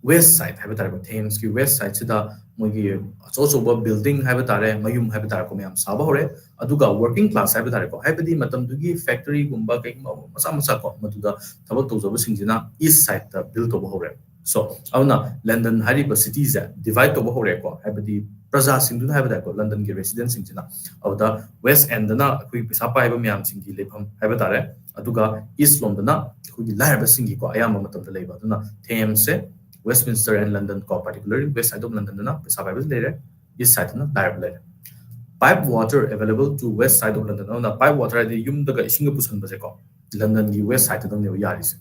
west side have tare Thames ki west side sida mogi also building have tare mayum have tare ko myam saba hore aduga working class have tare ko habedi matam dugi factory gumba kai masa ko maduda thabak to job singchina east side ta build to hore so auna London hariba cities divide to hore ko habedi Praja Singh have that London residents in China of the West End na kui pisa paiba myam singi lepham have tare aduga East London na kui lairba singi ko ayama matam da leiba duna Thames se Westminster and London ko particularly west side of London na pesa pai le east side na direct le pipe water available to west side of London na pipe water adi yum daga ising pusan ba se ko London gi west side dong ne yari se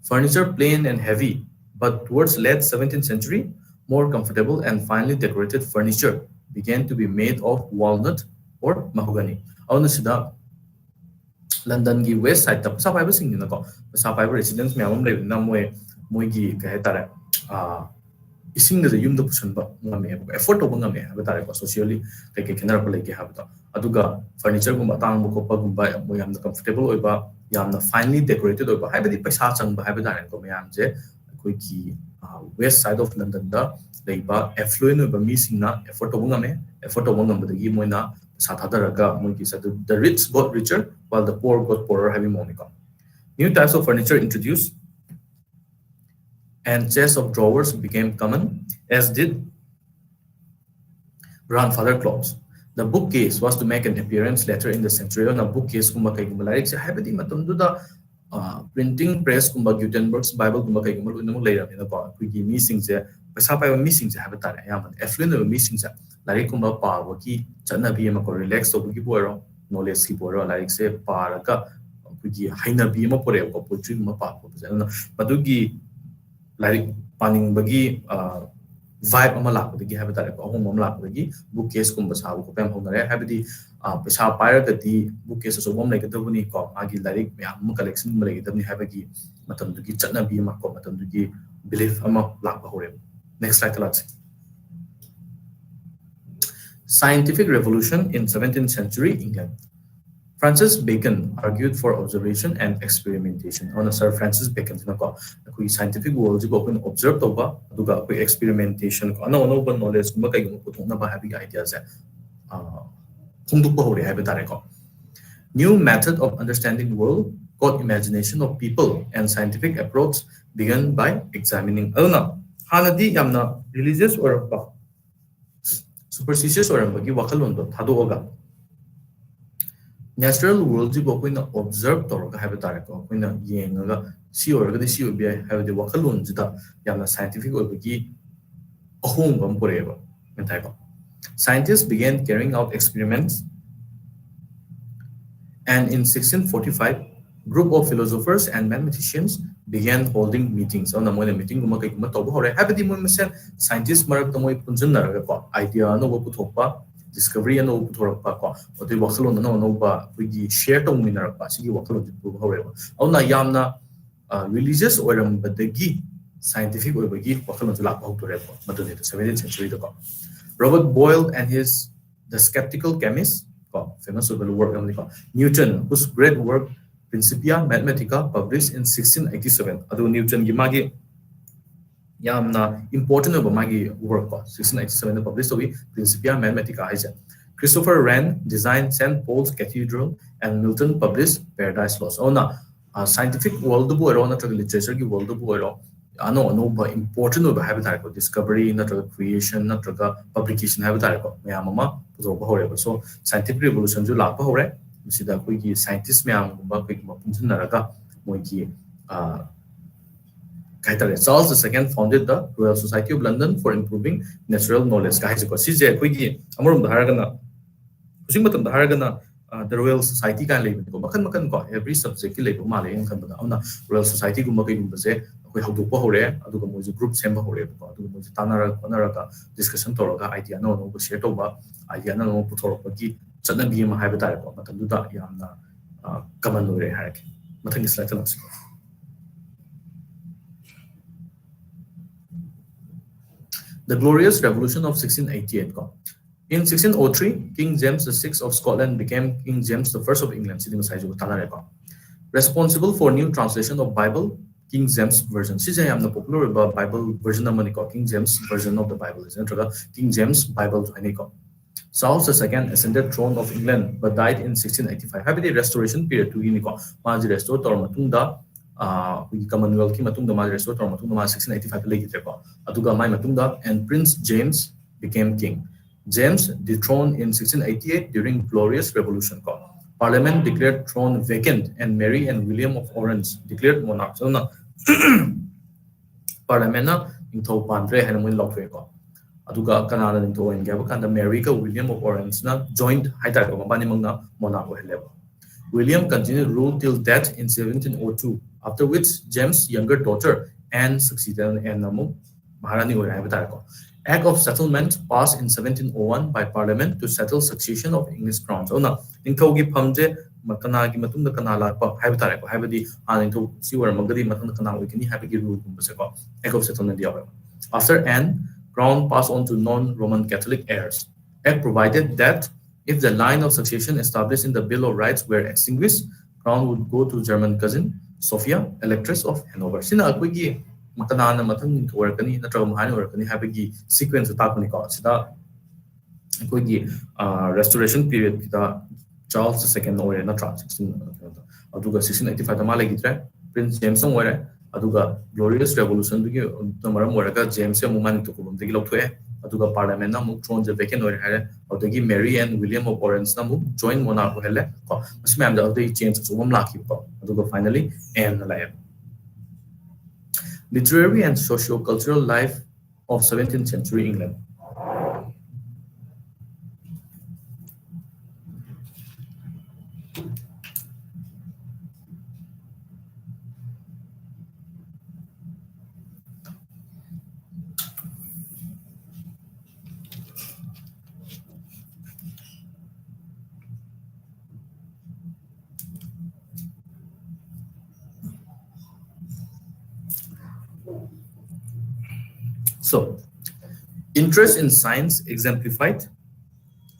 furniture plain and heavy but towards late 17th century more comfortable and finely decorated furniture began to be made of walnut or mahogany auna sida London gi west side ta pasa pai ba sing na ko pasa pai residents me amam le na moi gi ka hetare ising da yum da pusan ba ngame effort to ngame ha tare ko socially kai kenar ko leke ha ba aduga furniture gum atang ko pa gum ba mo yam comfortable oi ba yam na finely decorated oi ba ha ba di paisa chang ba ha ba tare ko me yam je koi ki west side of London da leiba affluent oi ba mi sing na effort to ngame effort to ngam ba gi mo na sa thadaraga mo ki sa the rich got richer while the poor got poorer having monica new types of furniture introduced and chests of drawers became common, as did grandfather clocks. The bookcase was to make an appearance later in the century. On a bookcase, kumba kay kumba like sa habadi matum do the printing press kumba Gutenberg's Bible kumba kay kumba unang layer na ba kuigi missing sa pasapay ba missing sa habata yaman affluent ba missing sa lari kumba pa waki chana bi ma ko relax to bugi buero knowledge ki buero like say para ka kuigi haina bi ma pore ko poetry ma pa ko na madugi like paning bagi vibe ama lakpagi habi tare ko hom lakpagi bookcase kumba sa ko pem honare habidi pesa paira gati bookcase so bom like dabuni ko agi like me am collection ma like dabni habagi matam dugi chatna bi ma ko matam dugi belief ama lakpa hore next slide let's scientific revolution in 17th century England. Francis Bacon argued for observation and experimentation. On Sir Francis Bacon, we scientific world go when observe over, duga we experimentation. No knowledge, kumba na ba having ideas. New method of understanding the world got imagination of people and scientific approach began by examining. Hanadi yamna religious or superstitious or bagi wakalondo tadoga. Natural world ji ko na observe toroga habitare ko na yenga si or ga si obi have the wakalun jida yamna scientific obigi ahum bam poreba mentai ko scientists began carrying out experiments and in 1645 group of philosophers and mathematicians began holding meetings on the meeting guma kai guma to hore habidi mo mesen scientists marak to mo punjun na ko idea no go puthokpa discovery and no puthorpa ko odi wakalon no ba we share to minar pa sigi wakalon bu hore auna yamna religious oram badagi scientific obagi wakalon la ba to repo madone to 17th century ko Robert Boyle and his The Skeptical Chemist ko famous work ko Newton whose great work Principia Mathematica published in 1687 adu Newton gi magi yamna important of magi work ko 1687 published obi Principia Mathematica haja Christopher Wren designed St. Paul's Cathedral and Milton published Paradise Lost ona scientific world bu ero na literature gi world bu ero no ba important of habitat ko discovery na creation na publication habitat ko mayama puzo ba hore so scientific revolution ju la ba hore sida koi gi scientist mayam ba koi ma punjun naraga moi gi Charles II founded the Royal Society of London for improving natural knowledge. The Royal Society every subject Royal Society group discussion idea share idea The Glorious Revolution of 1688. In 1603, King James VI of Scotland became King James I of England. Responsible for new translation of Bible, King James Version. This is the popular Bible version of King James Version of the Bible. King James Bible. Charles II ascended throne of England but died in 1685. Have the restoration period to Unico. Maji restore Tormatunda. Commonwealth ki matungda ma restore tor matungda ma 1685 legi trepa aduga mai matungda and Prince James became king. James dethroned in 1688 during Glorious Revolution. Parliament declared throne vacant and Mary and William of Orange declared monarchs. Parliament ningthau pandre haina moi lokwe ko aduga kanana ningthau en gaba kanda Mary ka William of Orange na joined haidar ko mabani mangna monarch ohele William continued rule till death in 1702 after which James younger daughter Anne succeeded and namu Maharani oi hai batar ko Act of Settlement passed in 1701 by Parliament to settle succession of English crowns. Ona ningthau gi phamje makana gi matungda kana la pa hai batare ko hai badi ningthau si war magadi matungda kana oi kini hai gi rule kum se ko Act of Settlement dia after Anne crown passed on to non-Roman Catholic heirs. Act provided that if the line of succession established in the Bill of Rights were extinguished, crown would go to German cousin Sophia, Electress of Hanover. Sina akoi gi makanana mathang orakani natraga mahani orakani habigi sequence takuni ko sida akoi gi restoration period kita Charles II ore natra 16 aduga 1685 ta mala gitre Prince James ore aduga glorious revolution gi maram oraga James mu mani to kulum degi lokthwe aduga parliament na mu throne je vacant ore hare adagi Mary and William of Orange na mu join monarch hele masmam da adai change so mum lakhi ko aduga finally and life Literary and socio-cultural life of 17th century England. So, interest in science exemplified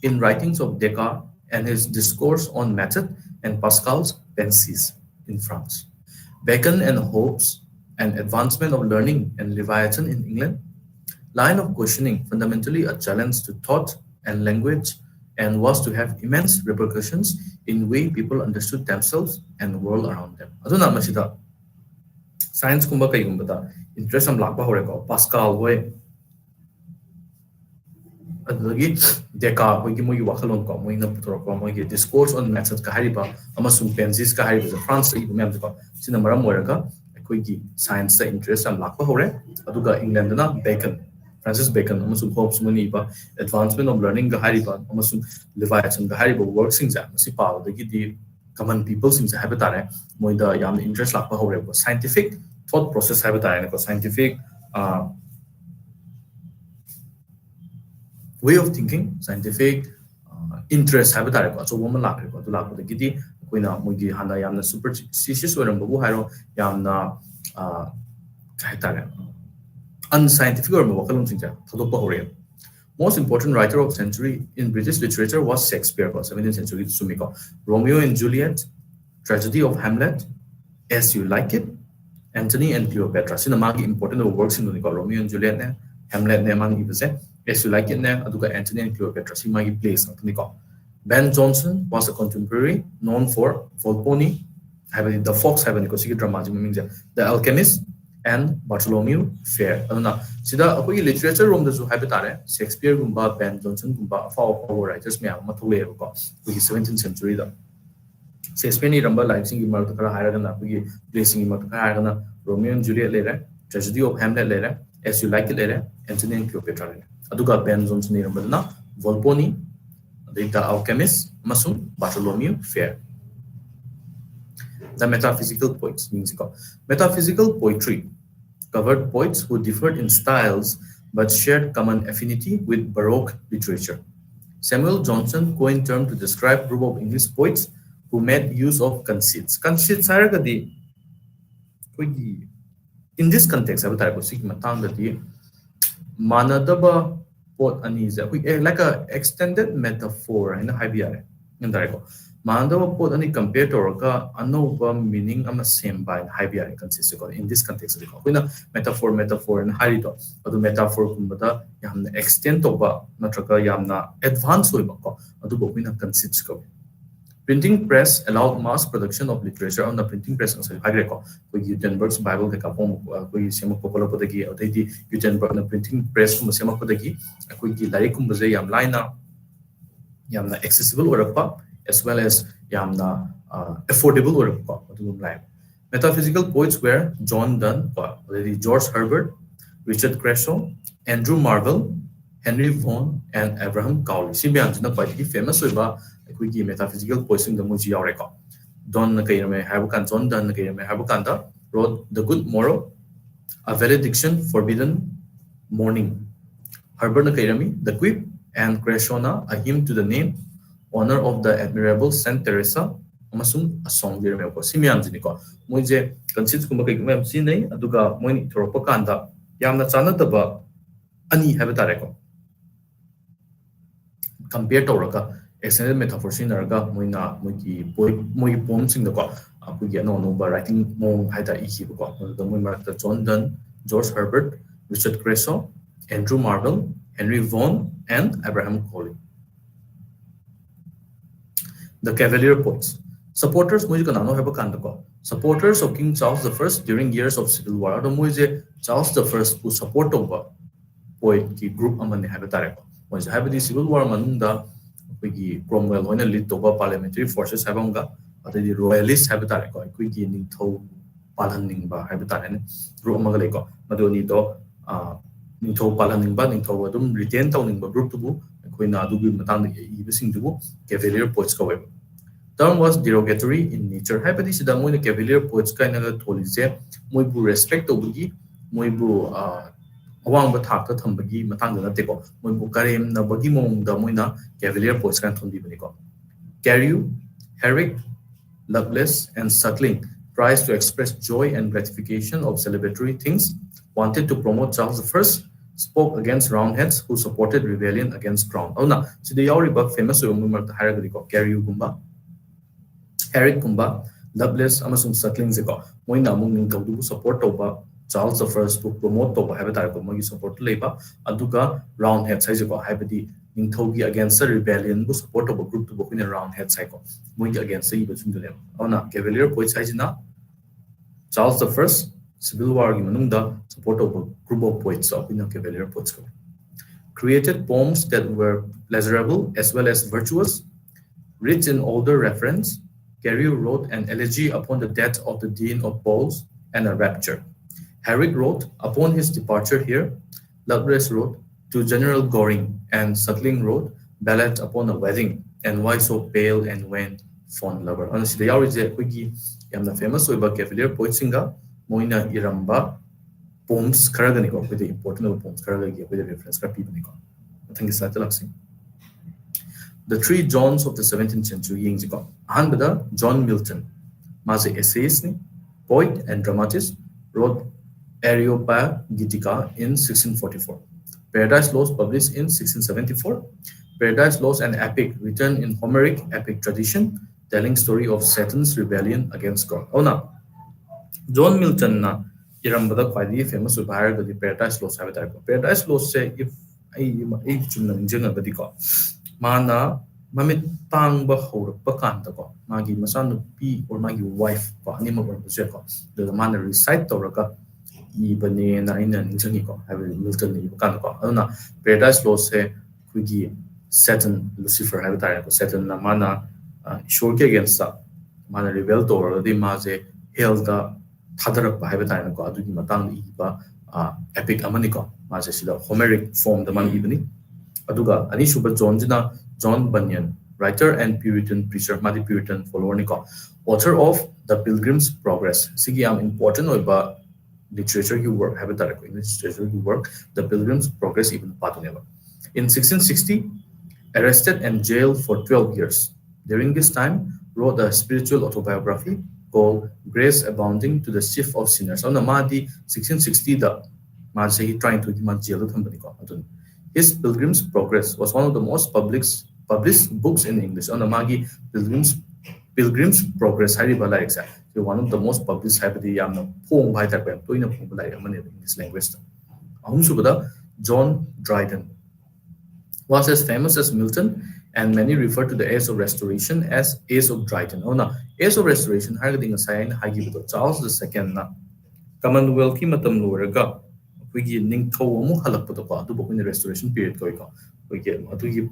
in writings of Descartes and his discourse on method and Pascal's Pensées in France. Bacon and Hobbes and advancement of learning and Leviathan in England. Line of questioning fundamentally a challenge to thought and language and was to have immense repercussions in way people understood themselves and the world around them. Aduna masida science kumba kai kumba interest am lakba hore ko Pascal hoy adagi Descartes hoy ki moi wakhalon ko moi na putor ko moi ki discourse on methods ka hariba amasung Pensées ka hariba France i mem ko sina maram moraga koi ki science ta interest am lakba hore aduga England na Bacon Francis Bacon amasung Hobbes muni ba advancement of learning ka hariba amasung Leviathan ka hariba work sing ja masi paw dagi di common people sing ja habatare moi da yam interest lakba hore ko scientific thought process habatare ko scientific way of thinking scientific interest habatare ko so woman lakre ko to lakko dagi di koina moi gi hana yamna superstitious oram bu hairo yamna kaitare unscientific or wakalum singja thadok hore most important writer of century in British literature was Shakespeare 17th century sumiko Romeo and Juliet Tragedy of Hamlet As You Like It Antony and Cleopatra cinema gi important works in Romeo and Juliet ne Hamlet ne man ibase As You Like It ne aduga Antony and Cleopatra cinema gi plays niko Ben Jonson was a contemporary known for Volpone having the Fox having ko sigi drama ji mingja The Alchemist and Bartholomew Fair. Aduna sida akoi literature room da ju habatare Shakespeare gumba Ben Jonson gumba for writers me ma thole ko we 17th century da Shakespeare ni ramba life sing mar ta higher than we placing mar ta higher than Romeo and Juliet later Tragedy of Hamlet later As You Like It later Antony and Cleopatra later aduga Ben Jonson ni ramba na Volpone The Alchemist masung Bartholomew Fair. The metaphysical poets means metaphysical poetry covered poets who differed in styles but shared common affinity with Baroque literature. Samuel Johnson coined term to describe group of English poets who made use of conceits. Conceits are in this context, I would manadaba pot aniza like a extended metaphor in the Mandava pot ani compared to Orca, anova meaning am a same by Hybia consists in this context. Metaphor and harito, or the metaphor kumbata yam the extent of natraka yamna advanced wibako, or the bokina consists. Printing press allowed mass production of literature on the printing press of Hagreco, with Gutenberg's Bible, the Capom, Semapola Podagi, or the Gutenberg the printing press from Semapodagi, a quick Laricum Museum Lina yamna accessible or as well as yamna affordable or metaphysical poets were John Donne, George Herbert, Richard Creshaw, Andrew Marvell, Henry Vaughan, and Abraham Cowley. Si miyamsina khwaidagi famous oiba aikoigi metaphysical poets da moji yaureko. Don na kairame habukan John Donne na kairame habukanda wrote The Good Moral, A Valediction Forbidden Mourning. Herbert na kairami The Quip, and Creshaw na A Hymn to the Name, Honor of the Admirable Saint Teresa, amasung a song dirame ko. Si miyamsini ko moje conceits kumba kai kumam sinai aduga moini thoropa kanda yamna chanadaba ani haba tare ko. Compare tawraga extended metaphor sinaraga moina moi poem sing da ko apugi no ba writing mong haida iki ko the moi mark John Donne, George Herbert, Richard Creshaw, Andrew Marvell, Henry Vaughan, and Abraham Cowley. The Cavalier Poets. Supporters moje kanano haba kanda ko. Supporters of King Charles I during years of civil war the moje Charles I who support over poet ki group amane haba tare ko. Moje haba di civil war manunda aikoigi Cromwell hoina lead toba parliamentary forces habanga atadi royalist haba tare ko aikoigi ningthau palhanning ba haba tare ne group amaga le ko madoni do ningthau palhanning ba ningthau adum retain tawning ba group tubu aikoina adugi matang iba sing tubu Cavalier Poets ko web. Term was derogatory in nature. Haipadi sida moina Cavalier Poets kaina ga tholise moibu respect tawbugi moibu awang ba thak ta thambagi matang da te ko moibu karem na bagi mong da moina Cavalier Poets kan thondi bani ko. Carew, Herrick, Lovelace, and Suckling tries to express joy and gratification of celebratory things, wanted to promote Charles I, spoke against Roundheads who supported rebellion against Crown. Oh na sida yauri ba famous o mumar ta haragadi ko Carew gumba, Herrick Kumba, Lovelace, amasung Suckling zeko moina mung ning tawdu support tawba Charles I to promote tawba haba tare ko mogi support leiba aduga Roundheads sai zeko habadi ning thogi against rebellion bu support tawba group to bokin Roundheads sai ko mogi against iba sundule ona Cavalier Poets sai jina Charles I civil war gi manungda support tawba group of poets of in Cavalier Poets ko created poems that were pleasurable as well as virtuous, rich in older reference. Carew wrote an elegy upon the death of the Dean of Paul's and a rapture. Herrick wrote, upon his departure here. Lovelace wrote, to General Goring, and Suckling wrote, ballad upon a wedding, and why so pale and wan, fond lover. Honestly, they are the famous Cavalier Poets singa moina iramba poems karaganiko with the important poems karagagi with the reference karpibaniko. I think it's that laxing. The three Johns of the 17th century yingziko. Ahanbada John Milton, Mazi essayist ni, poet and dramatist, wrote Areopagitica in 1644. Paradise Lost published in 1674. Paradise Lost an epic written in Homeric epic tradition, telling story of Satan's rebellion against God. Oh na, John Milton na irambada quite famous ubhar the Paradise Lost habitat. Paradise Lost say if I chumna ninjanga ko. Mana mamit tang ba horpa kanta ko magi masanupi or magi wife ko ani mo ko ko the man recite toraka ibane na ina ninjani ko have Milton ni kan ko na Paradise Lost se kugi Satan Lucifer have tare ko Satan na mana shor ke against mana rebel tor di ma je hell da thadarak ba have tare ko adu gi matang iba epic amani ko ma je sida Homeric form the man ibani aduga ani super John Bunyan, writer and Puritan preacher, Madi Puritan follower niko, author of The Pilgrim's Progress. Sigi am important oiba literature you work have a in literature you work The Pilgrim's Progress even patuneva. In 1660, arrested and jailed for 12 years. During this time, wrote a spiritual autobiography called Grace Abounding to the Chief of Sinners. On the Madi 1660 the Madi trying to jail company ko. His Pilgrim's Progress was one of the most published books in English. On the Magi Pilgrim's Progress, one of the most published poem by the English language. John Dryden was as famous as Milton, and many refer to the Age of Restoration as Age of Dryden. Age of Restoration, Charles II Commonwealth ki matam loraga we ning to mu halakpada ko adu bokuni restoration period ko we adu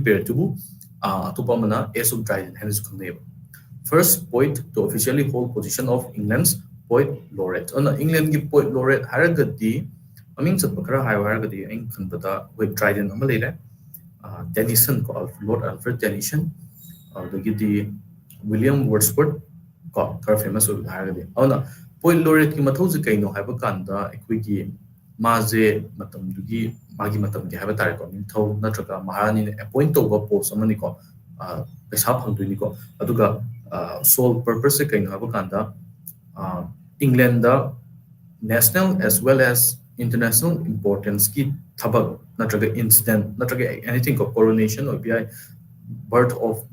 period to Tupamana Age of Dryden Henry Kuneva. First poet to officially hold position of England's poet laureate. England ki poet laureate haragadi aming chat bakra hayo haragadi aing khanbada with Dryden ama leile Tennyson ko Lord Alfred Tennyson the William Wordsworth ko khar famous oy haragadi auna poet laureate ki mathau je kaino haiba kanda ekhui ki maje matam dugi magi matam ki haiba tare ko nithau natraga maharani ne appoint toba post amani ko paisa phangduni ko aduga sole purpose se kaino haiba kanda England national as well as international importance ki thabak natraga incident natraga anything ko coronation or bi birth of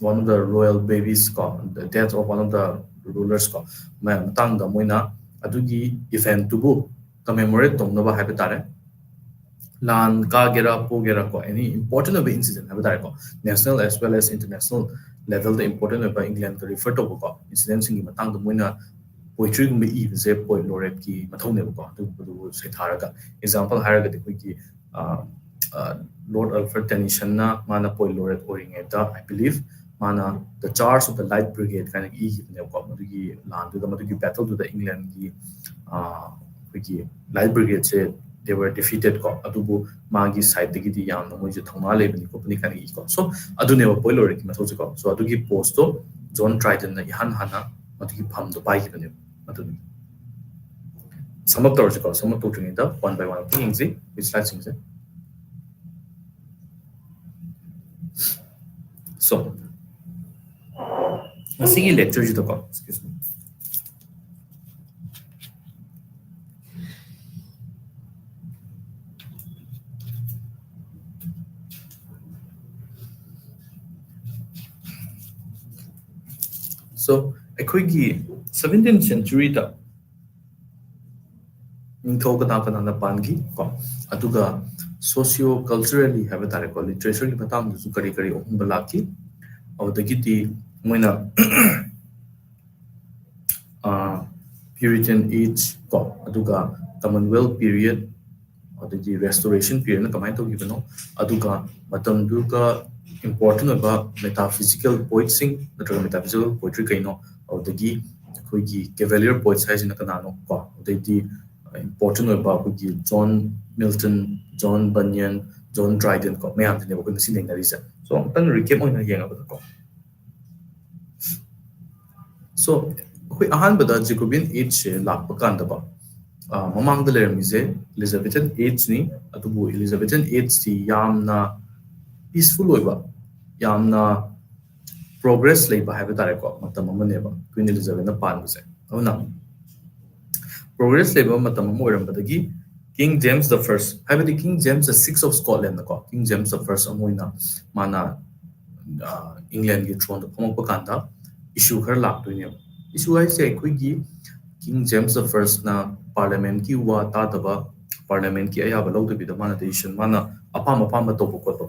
one of the royal babies ko the death of one of the rulers ko matang da moina adugi event tubu commemorate tongna ba haiba tare lan ka gera po gera ko any important of incident haiba tare ko national as well as international level the important of England ko refer to ko incident singi matang da moina poetry gumbe ibse poet laureate ki mathau ne ko du se tharaga example haraga de ki Lord Alfred Tennyson na mana poet laureate oringeta I believe mana the charge of the light brigade kind of ne ko madugi land the madugi battle to the England ki light brigade se they were defeated ko adubu magi side de di yam no je thoma le bani ko pani kan ko so adune poet laureate ki mathau ko so adugi post to John Dryden na ihan hana madugi pham do bai ki bani sum up the sum up to one by one thing which slides so see lecture excuse me so a quick 17th century da Ningthau kana pangi ko aduga socio culturally have tare ko literature ki batam du kari kari ohum balaki aw dagiti moina Puritan age ko aduga Commonwealth period or the restoration period na kamai to gibano aduga matam du ka important about metaphysical poetry natural metaphysical poetry kaino aw dagi koigi cavalier poets has in kanano ko the important about John Milton, John Bunyan, John Dryden ko may amdine ko na sining na reason. So tan recap mo na yang about ko. So kung ahan ba da Jacobean age lakpakan da ba mamang da ler mise Elizabethan age ni atubu Elizabethan age ti yamna peaceful oi ba yamna progress lay ba ha ba tare ko matam amane ba Queen Elizabeth na pan ba se awna progress level matam moirambadagi King James the First habadi King James the Sixth of Scotland ko King James the First amoina mana England gi throne the phomok kanda issue khar lak tuine issue ai se kuigi King James the First na parliament ki wa ta daba parliament ki aya ba lo de bi da mana decision mana apam to ko to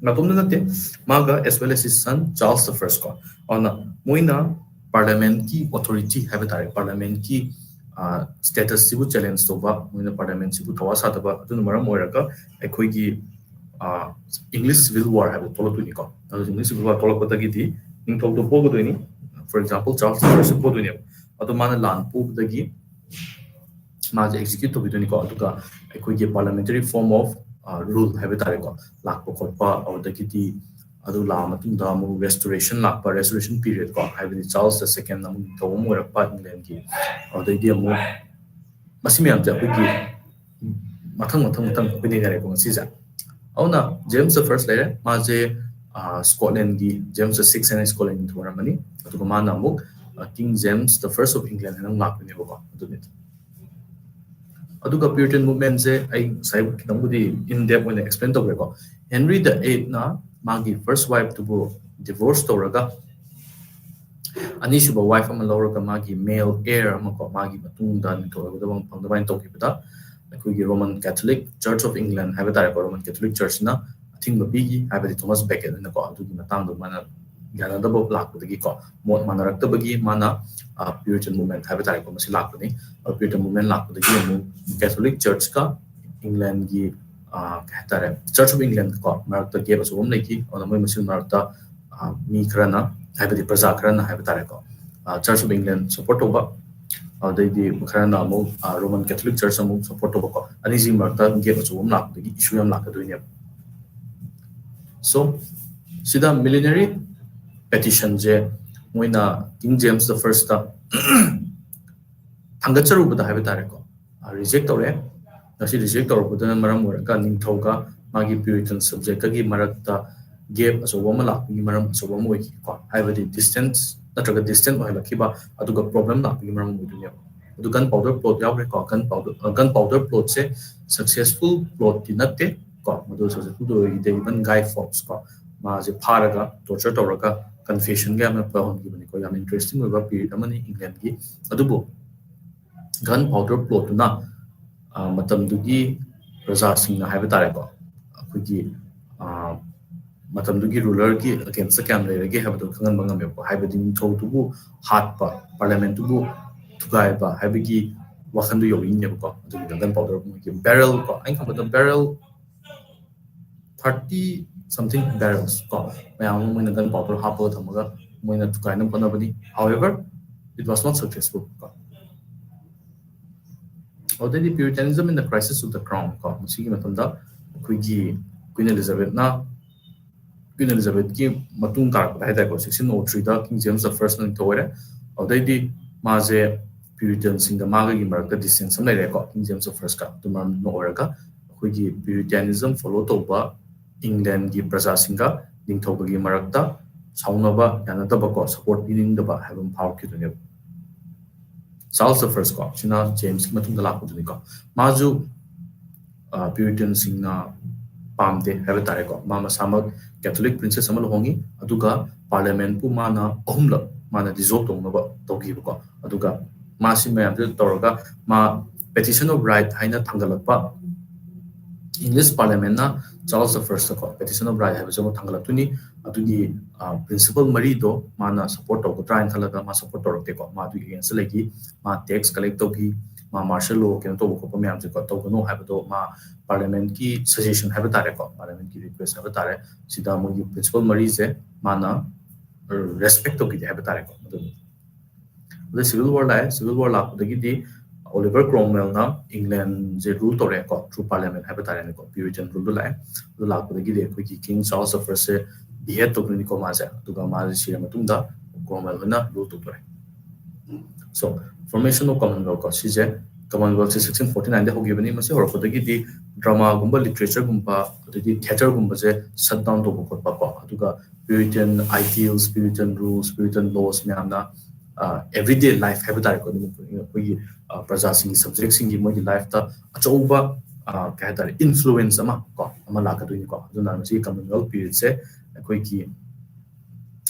natumna nate maga as well as his son Charles the First ko ona moina parliament ki authority have tare parliament ki status sibu challenge to ba moina parliament sibu thawa sa ba adu maram moiraga ekhoi gi English civil war have tolo tuni ko English civil war tolo kota gi di ning thol to pogo doini for example Charles the First po doini adu mana lan pu da gi ma execute to bi doini ko adu ka ekhoi gi parliamentary form of rule have tare ko lak po khot pa or da gi di adu la matung da mu restoration la pa restoration period ko haibani Charles the second na mu to mu ra pa England ki or the idea mu masimi am ja ku gi mathang ku ni gare ko si ja auna James the First later ma je Scotland gi James the Sixth and Scotland to ramani adu ko ma na mu King James the First of England nang la ku ni ko adu ni adu ka Puritan movement je ai sai kitang budi in depth when explain to ko Henry the Eighth na magi first wife to go divorce to raga ani shuba wife am lauraga magi male heir am ko magi matung dan to raga bang pang dabain to kibada ko gi Roman Catholic Church of England have a Roman Catholic Church na I think the bigi have a Thomas Becket na ko adu na tang do mana gana da bo plak ko gi ko mo mana rakta bagi mana Puritan movement have a ko masi lak ni Puritan movement lak ko gi mo Catholic Church ka England gi kahitare Church of England ko marakta ge ba sum leki ona moi musil marakta mi khrana haibadi praja khrana haibitare ko Church of England support over the Makarana Roman Catholic Church support over and is Marta gave us one lap the issue and lack doing it. So Sida millenary petition je when King James the first Tangacharu with the Habitarico reject or reject or put in Maram or Gunning Toga, Magi Puritan subject, Kagi Marakta gave as a woman like Maram, so one week. I have a distance, not a distance, or like Kiba, I took a problem like Maram with you. The gunpowder plot, Yabrika, gunpowder plot say successful plot did not take. Those was a even Guy Fawkes, Mazi Paraga, torture Toraga, confession game, given I'm interesting with period of money England. Adubo gunpowder plot na matamdugi raja singna haiba tareko akhoi matamdugi ruler ki against the cam lege habdo khangan bangam me haiba din thau tubu hatpa parliament tubu tugai ba haibagi wakhandu yoring ne ko gunpowder ki barrel ko I come the barrel 30 something barrels ko mayam moina gunpowder hapo thamaga moina tukai nam panabani however it was not successful already Puritanism in the crisis of the crown Queen Elizabeth ki matung tar 1603 da King James the first nang tore already maze Puritan sing the maga gi marka distance sam lai ko King James the first ka tumam no oraga Puritanism follow to ba England gi praja singa ding thoba gi marakta saunaba yanata ba ko support pining da ba habum power ki dunya Charles the first ko china James ki matung dala ko duni ko maju Puritan singna pamde have tare ko mama samak Catholic princess amal hongi aduga parliament pu mana ohumla mana dissolve tong ba togi ko aduga ma si mayam de toroga ma petition of right haina thangalakpa English parliament na Charles the first ko petition of right have so thangalakuni adugi principal mari do mana support to try and khalaga ma support to ko ma du against legi ma tax collect togi ma martial law ken to ko mayam je ko to no have to ma parliament ki suggestion have tare ko parliament ki request have tare sida mo principal mari je mana respect to ki have tare ko the civil war la ko di Oliver Cromwell na England je rule tore ko through parliament have tare ko Puritan rule la ko di ko ki King Charles the first se behead to ni ko ma ja to ga ma ji matunda Cromwell na rule to tore so formation of Commonwealth ko si je Commonwealth 1649 de hogi bani mase hor ko di drama gumba literature gumba di theater gumba je shut down to ko pa ko aduga Puritan ideals Puritan rules Puritan laws na everyday life have tare ko ni praja sing subject sing mo life ta achouba ka tare influence ama la ka ni ko aduna si Commonwealth period se koi ki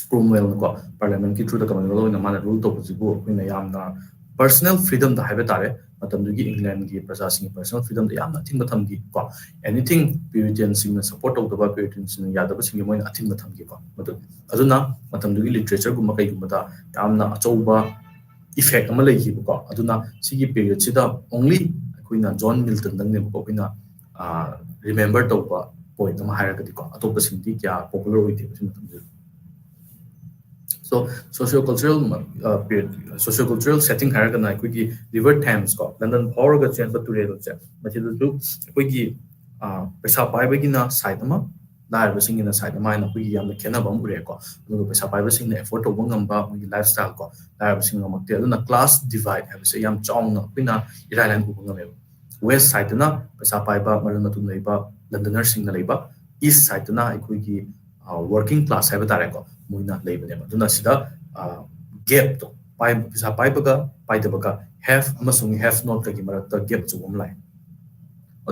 Cromwell ko parliament ki through the Commonwealth na mana rule to bu na yamna personal freedom da have tare matamdugi England gi praja sing personal freedom da yamna thing matham gi ko anything Puritan sing support of the Puritan sing ya da sing mo na thing matham gi ko aduna matamdugi literature gumma kai gumma da yamna achouba effect ama lei gi ko aduna sigi period sida only kuina John Milton dang ne ko kuina remember to ba point ama hire ka di ko atop sing di kya popular oi ti so socio-cultural setting hire ka na kuigi River Thames ko London power ga chen ba ture do che mati du kuigi paisa pai ba gi na side ama na ba sing na side ama na kuigi yam khena ba mu re ko no paisa pai ba sing na effort to bangam ba mu lifestyle ko na ba sing ma te na class divide have say yam chong na kuina Ireland ku ngam west side na paisa pai ba maran matu nei ba Londoner sing na lei ba east side na kuigi working class have tare ko muina lei ba ne ba duna sida gap to pai paisa pai ba ga pai da ba ga have amasung have not ka gi mara ta gap chu om lai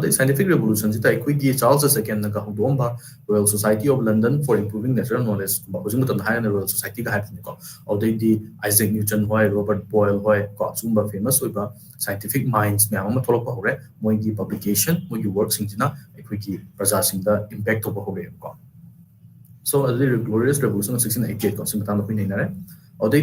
the scientific revolution jita kuigi Charles II na ka hudom Royal Society of London for improving natural knowledge ba bujung tan high Royal Society ka hatin ko di Isaac Newton hoy Robert Boyle hoy ko sumba famous oiba scientific minds me ama tholok ba hore moi gi publication moi gi work sing jina kuigi praja sing da impact of hore ko so the glorious revolution of 1688 ko sim tan ko nei na re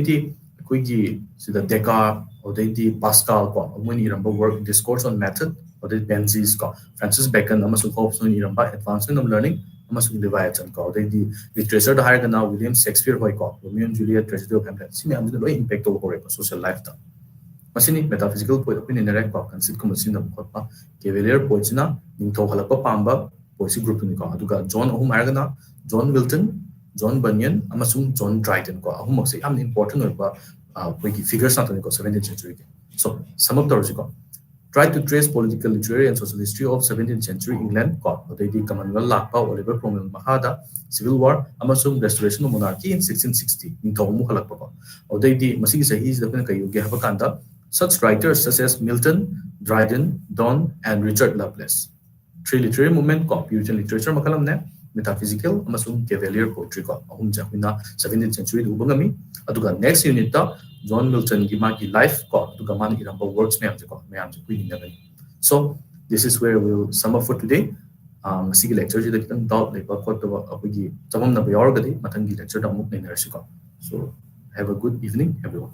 di kuigi sida Descartes di Pascal ko moi ni ramba work discourse on method or the Benzies ko Francis Bacon amasung Hobbes no niramba advancement of learning amasung Leviathan ko di literature da har kana William Shakespeare hoi ko Romeo and Juliet tragedy of Hamlet si am loi impact to ko social life ta masini metaphysical point opinion direct ko concept ko masina ko pa Cavalier poets na ning tho halak pa pamba poesy group ni ko aduga John ahum har kana John Milton John Bunyan amasung John Dryden ko ahum se am important oi ba figures na to ko 17th century so sum up the ko try to trace political, literary, and social history of 17th century England. The Commonwealth Lakpa, Oliver Cromwell Mahada, Civil War, Amasung Restoration of Monarchy in 1660. Ningtaumu halakpa. The Masigi Sahis the Penakayugi Havakanda. Such writers such as Milton, Dryden, Donne, and Richard Lovelace. Three literary movement Puritan literature makalamne, metaphysical, amasung Cavalier poetry ahum jahuna 17th century ubangami. Aduga next unit ta John Milton ki magi life aduga man iramba works mayam je queen nagan. So this is where we'll sum up for today. Masigi lecture ji da kitang doubt leba ko to apagi tamam na bayor gadi matangi lecture da muk nei So have a good evening everyone.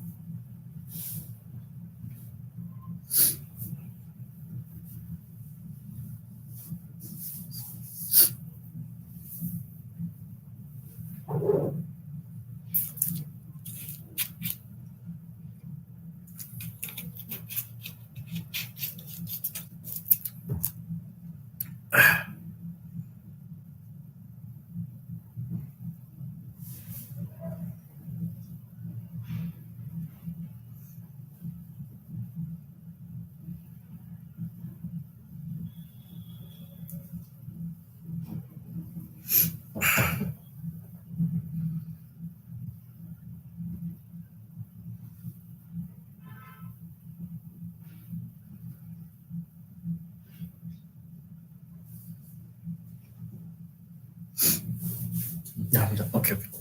Yeah, okay.